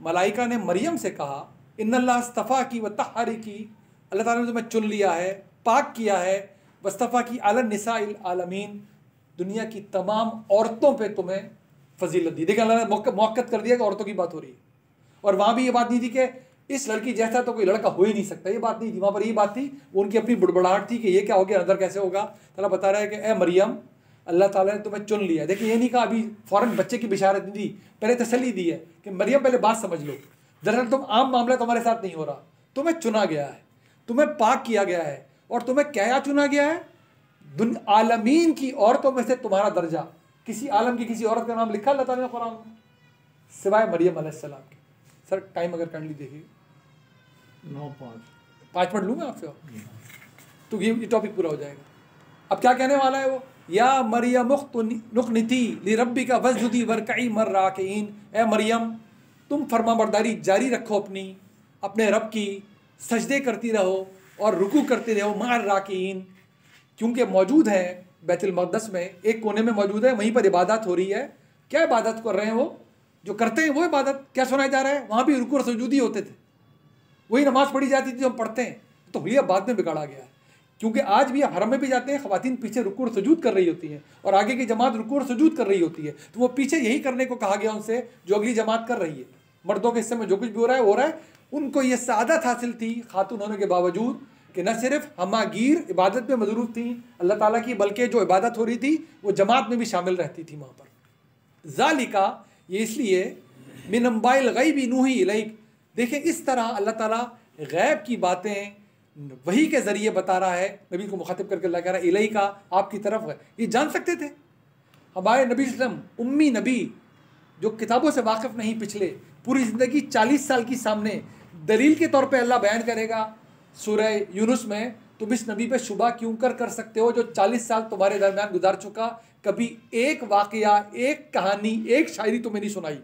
मलाइका ने मरियम से कहा इन्नल्लाह अस्तफ़ा की व तहरी की, अल्लाह ताला ने तुम्हें चुन लिया है, पाक किया है, वस्तफ़ा की अलन निसाइल आलमीन, दुनिया की तमाम औरतों पे तुम्हें फजीलत दी। देखिए अल्लाह ने मौक़त कर दिया कि औरतों की बात हो रही है। और वहाँ भी ये बात नहीं थी कि इस लड़की जैसा तो कोई लड़का हो ही नहीं सकता, ये बात नहीं थी। वहाँ पर ये बात थी, वो उनकी अपनी बुड़बड़ाहट थी कि ये क्या हो गया, अंदर कैसे होगा। अल्लाह बता रहा है कि ए मरियम, अल्लाह ताला ने तुम्हें चुन लिया। देखिए ये नहीं कहा अभी फ़ौरन बच्चे की बिशारत नहीं दी, पहले तसल्ली दी है कि मरियम पहले बात समझ लो, दरअसल तुम आम मामला तुम्हारे साथ नहीं हो रहा, तुम्हें चुना गया है, तुम्हें पाक किया गया है। और तुम्हें क्या चुना गया है? आलमीन की औरतों में से तुम्हारा दर्जा, किसी आलम की किसी औरत का नाम लिखा अल्लाह ताला ने कुरान में सिवाय मरियम अलैहिस्सलाम के। सर टाइम अगर काइंडली देखिए, 9:05 मिनट लूँगा आपसे तो ये टॉपिक पूरा हो जाएगा। अब क्या कहने वाला है वो, या मरियम नुक़्निती लिरब्बिका वस्जुदी वरकई मर्राकिन, ए मरियम तुम फरमाबरदारी जारी रखो अपनी, अपने रब की, सजदे करती रहो और रुकू करते रहो मार राकीन, क्योंकि मौजूद है बैतुल मक़दस में, एक कोने में मौजूद है, वहीं पर इबादत हो रही है। क्या इबादत कर रहे हैं वो, जो करते हैं वो इबादत क्या सुनाया जा रहा है? वहाँ भी रुकू और सुजूद ही होते थे, वही नमाज़ पढ़ी जाती थी जो हम पढ़ते हैं। तो हुलिया बाद में बिगाड़ा गया है, क्योंकि आज भी हरम में भी जाते हैं, ख़वातीन पीछे रुकू और सुजूद कर रही होती हैं और आगे की जमात रुकू और सुजूद कर रही होती है, तो वो पीछे यही करने को कहा गया उनसे जो अगली जमात कर रही है। मर्दों के हिस्से में जो कुछ भी हो रहा है। उनको ये सादत हासिल थी खातून होने के बावजूद कि न सिर्फ हमागीर इबादत में मजरूफ थी अल्लाह ताला की, बल्कि जो इबादत हो रही थी वो जमात में भी शामिल रहती थी वहाँ पर। ज़ालिका, ये इसलिए मिन अंबाइल गैबी नूही इलैक, देखें इस तरह अल्लाह ताला गैब की बातें वही के ज़रिए बता रहा है, नबी को मुखातिब करके अल्लाह कह रहा है इलैका, आपकी तरफ है। ये जान सकते थे हमारे नबी सल्लम, उम्मी नबी जो किताबों से वाकिफ़ नहीं, पिछले पूरी ज़िंदगी 40 साल की सामने दलील के तौर पे अल्लाह बयान करेगा सूरह यूनुस में, तुम इस नबी पे शुबा क्यों कर सकते हो जो 40 साल तुम्हारे दरमियान गुजार चुका, कभी एक वाक़या, एक कहानी, एक शायरी तुम्हें नहीं सुनाई।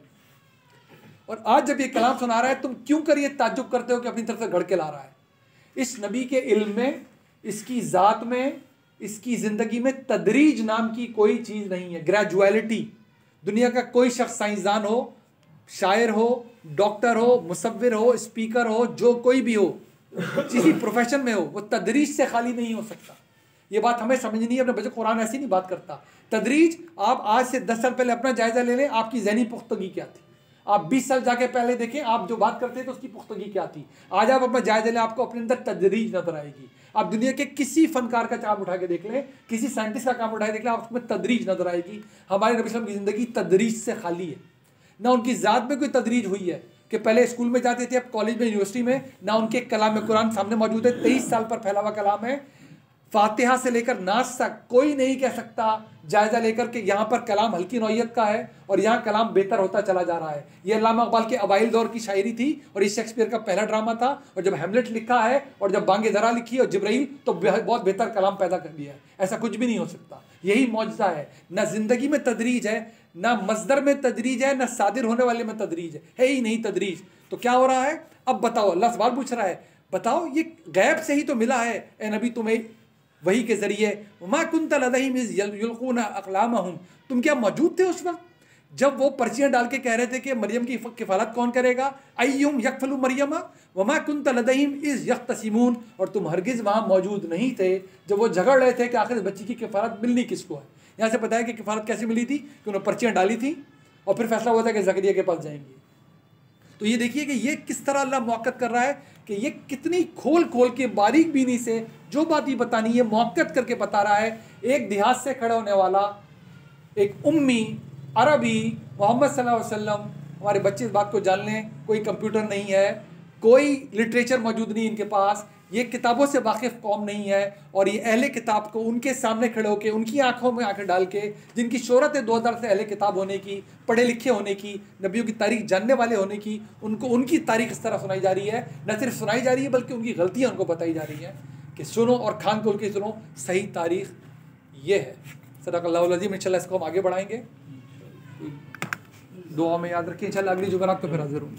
और आज जब ये कलाम सुना रहा है तुम क्यों कर ये ताज्जुब करते हो कि अपनी तरफ से घड़ के ला रहा है। इस नबी के इल्म में, इसकी ज़ात में, इसकी ज़िंदगी में तदरीज नाम की कोई चीज़ नहीं है, ग्रेजुअलिटी। दुनिया का कोई शख्स, साइंसदान हो, शायर हो, डॉक्टर हो, मुसव्विर हो, स्पीकर हो, जो कोई भी हो, किसी प्रोफेशन में हो, वो तदरीज से खाली नहीं हो सकता। ये बात हमें समझनी है। अपने बच्चे, कुरान ऐसी नहीं बात करता। तदरीज, आप आज से 10 साल पहले अपना जायज़ा ले लें, आपकी ज़हनी पुख्तगी क्या थी। आप 20 साल जाके पहले देखें, आप जो बात करते थे तो उसकी पुख्तगी क्या थी। आज आप अपना जायज़ा लें, आपको अपने अंदर तदरीज नजर आएगी। आप दुनिया के किसी फनकार का काम उठा के देख लें, किसी साइंटिस्ट का काम उठा के देख लें, आप उसमें तदरीज नजर आएगी। हमारे नबी सल्लल्लाहु अलैहि वसल्लम की ज़िंदगी तदरीज से खाली है। ना उनकी ज़ात में कोई तदरीज हुई है कि पहले स्कूल में जाते थे, अब कॉलेज में, यूनिवर्सिटी में, ना उनके कलाम में कुरान सामने मौजूद है, 23 साल पर फैला हुआ कलाम है। फातिहा से लेकर नास तक कोई नहीं कह सकता जायज़ा लेकर के यहाँ पर कलाम हल्की नौइयत का है और यहाँ कलाम बेहतर होता चला जा रहा है। ये अल्लामा इक़बाल के अवाइल दौर की शायरी थी और ये शेक्सपियर का पहला ड्रामा था। और जब हैमलेट लिखा है और जब बांगे ज़रा लिखी और जिब्राइल, तो बहुत बेहतर कलाम पैदा कर दिया है। ऐसा कुछ भी नहीं हो सकता। यही मौजज़ा है। ना ज़िंदगी में तदरीज है, ना मस्दर में तदरीज है, ना सादिर होने वाले में तदरीज है ही नहीं तदरीज। तो क्या हो रहा है अब बताओ? अल्लाह सवाल पूछ रहा है, बताओ ये गैब से ही तो मिला है ए नबी तुम्हें, वही के ज़रिए। मा कुन्त लदैहिम इज़ युल्क़ूना अक़लामहुम, तुम क्या मौजूद थे उस वक्त जब वो पर्चियाँ डाल के कह रहे थे कि मरियम की किफ़ालत कौन करेगा। अय्युम यकफ़लु मरियम वमा कुन्त लदैहिम इज़ यख्तसिमून, और तुम हरगिज़ वहाँ मौजूद नहीं थे जब वो झगड़ रहे थे कि आखिर इस बच्ची की किफ़ालत मिलनी किसको है। यहाँ से पता है कि किफ़ालत कैसे मिली थी, कि उन्होंने पर्चियाँ डाली थी और फिर फैसला हुआ था कि ज़करिया के पास जाएंगे। तो ये देखिए कि ये किस तरह अल्लाह मौक़त कर रहा है, कि ये कितनी खोल खोल के बारीक बीनी से जो बात ही बतानी है मौक़त करके बता रहा है। एक देहात से खड़े होने वाला, एक उम्मी अरबी मोहम्मद सल्लल्लाहु अलैहि वसल्लम, हमारे बच्चे इस बात को जान लें, कोई कंप्यूटर नहीं है, कोई लिटरेचर मौजूद नहीं इनके पास, ये किताबों से वाकिफ़ कौम नहीं है, और ये अहले किताब को उनके सामने खड़े होकर, उनकी आंखों में आंखें डाल के, जिनकी शोहरत है 2000 से अहले किताब होने की, पढ़े लिखे होने की, नबियों की तारीख जानने वाले होने की, उनको उनकी तारीख इस तरह सुनाई जा रही है, न सिर्फ सुनाई जा रही है बल्कि उनकी गलतियाँ उनको बताई जा रही हैं कि सुनो और खान खोल के सुनो, सही तारीख ये है। सदक़ल्लाहुल अज़ीम। इंशाल्लाह इसको हम आगे बढ़ाएंगे, दुआ में याद रखिए। इंशाल्लाह अगली जुमेरात को फिर हाज़िर हूँ।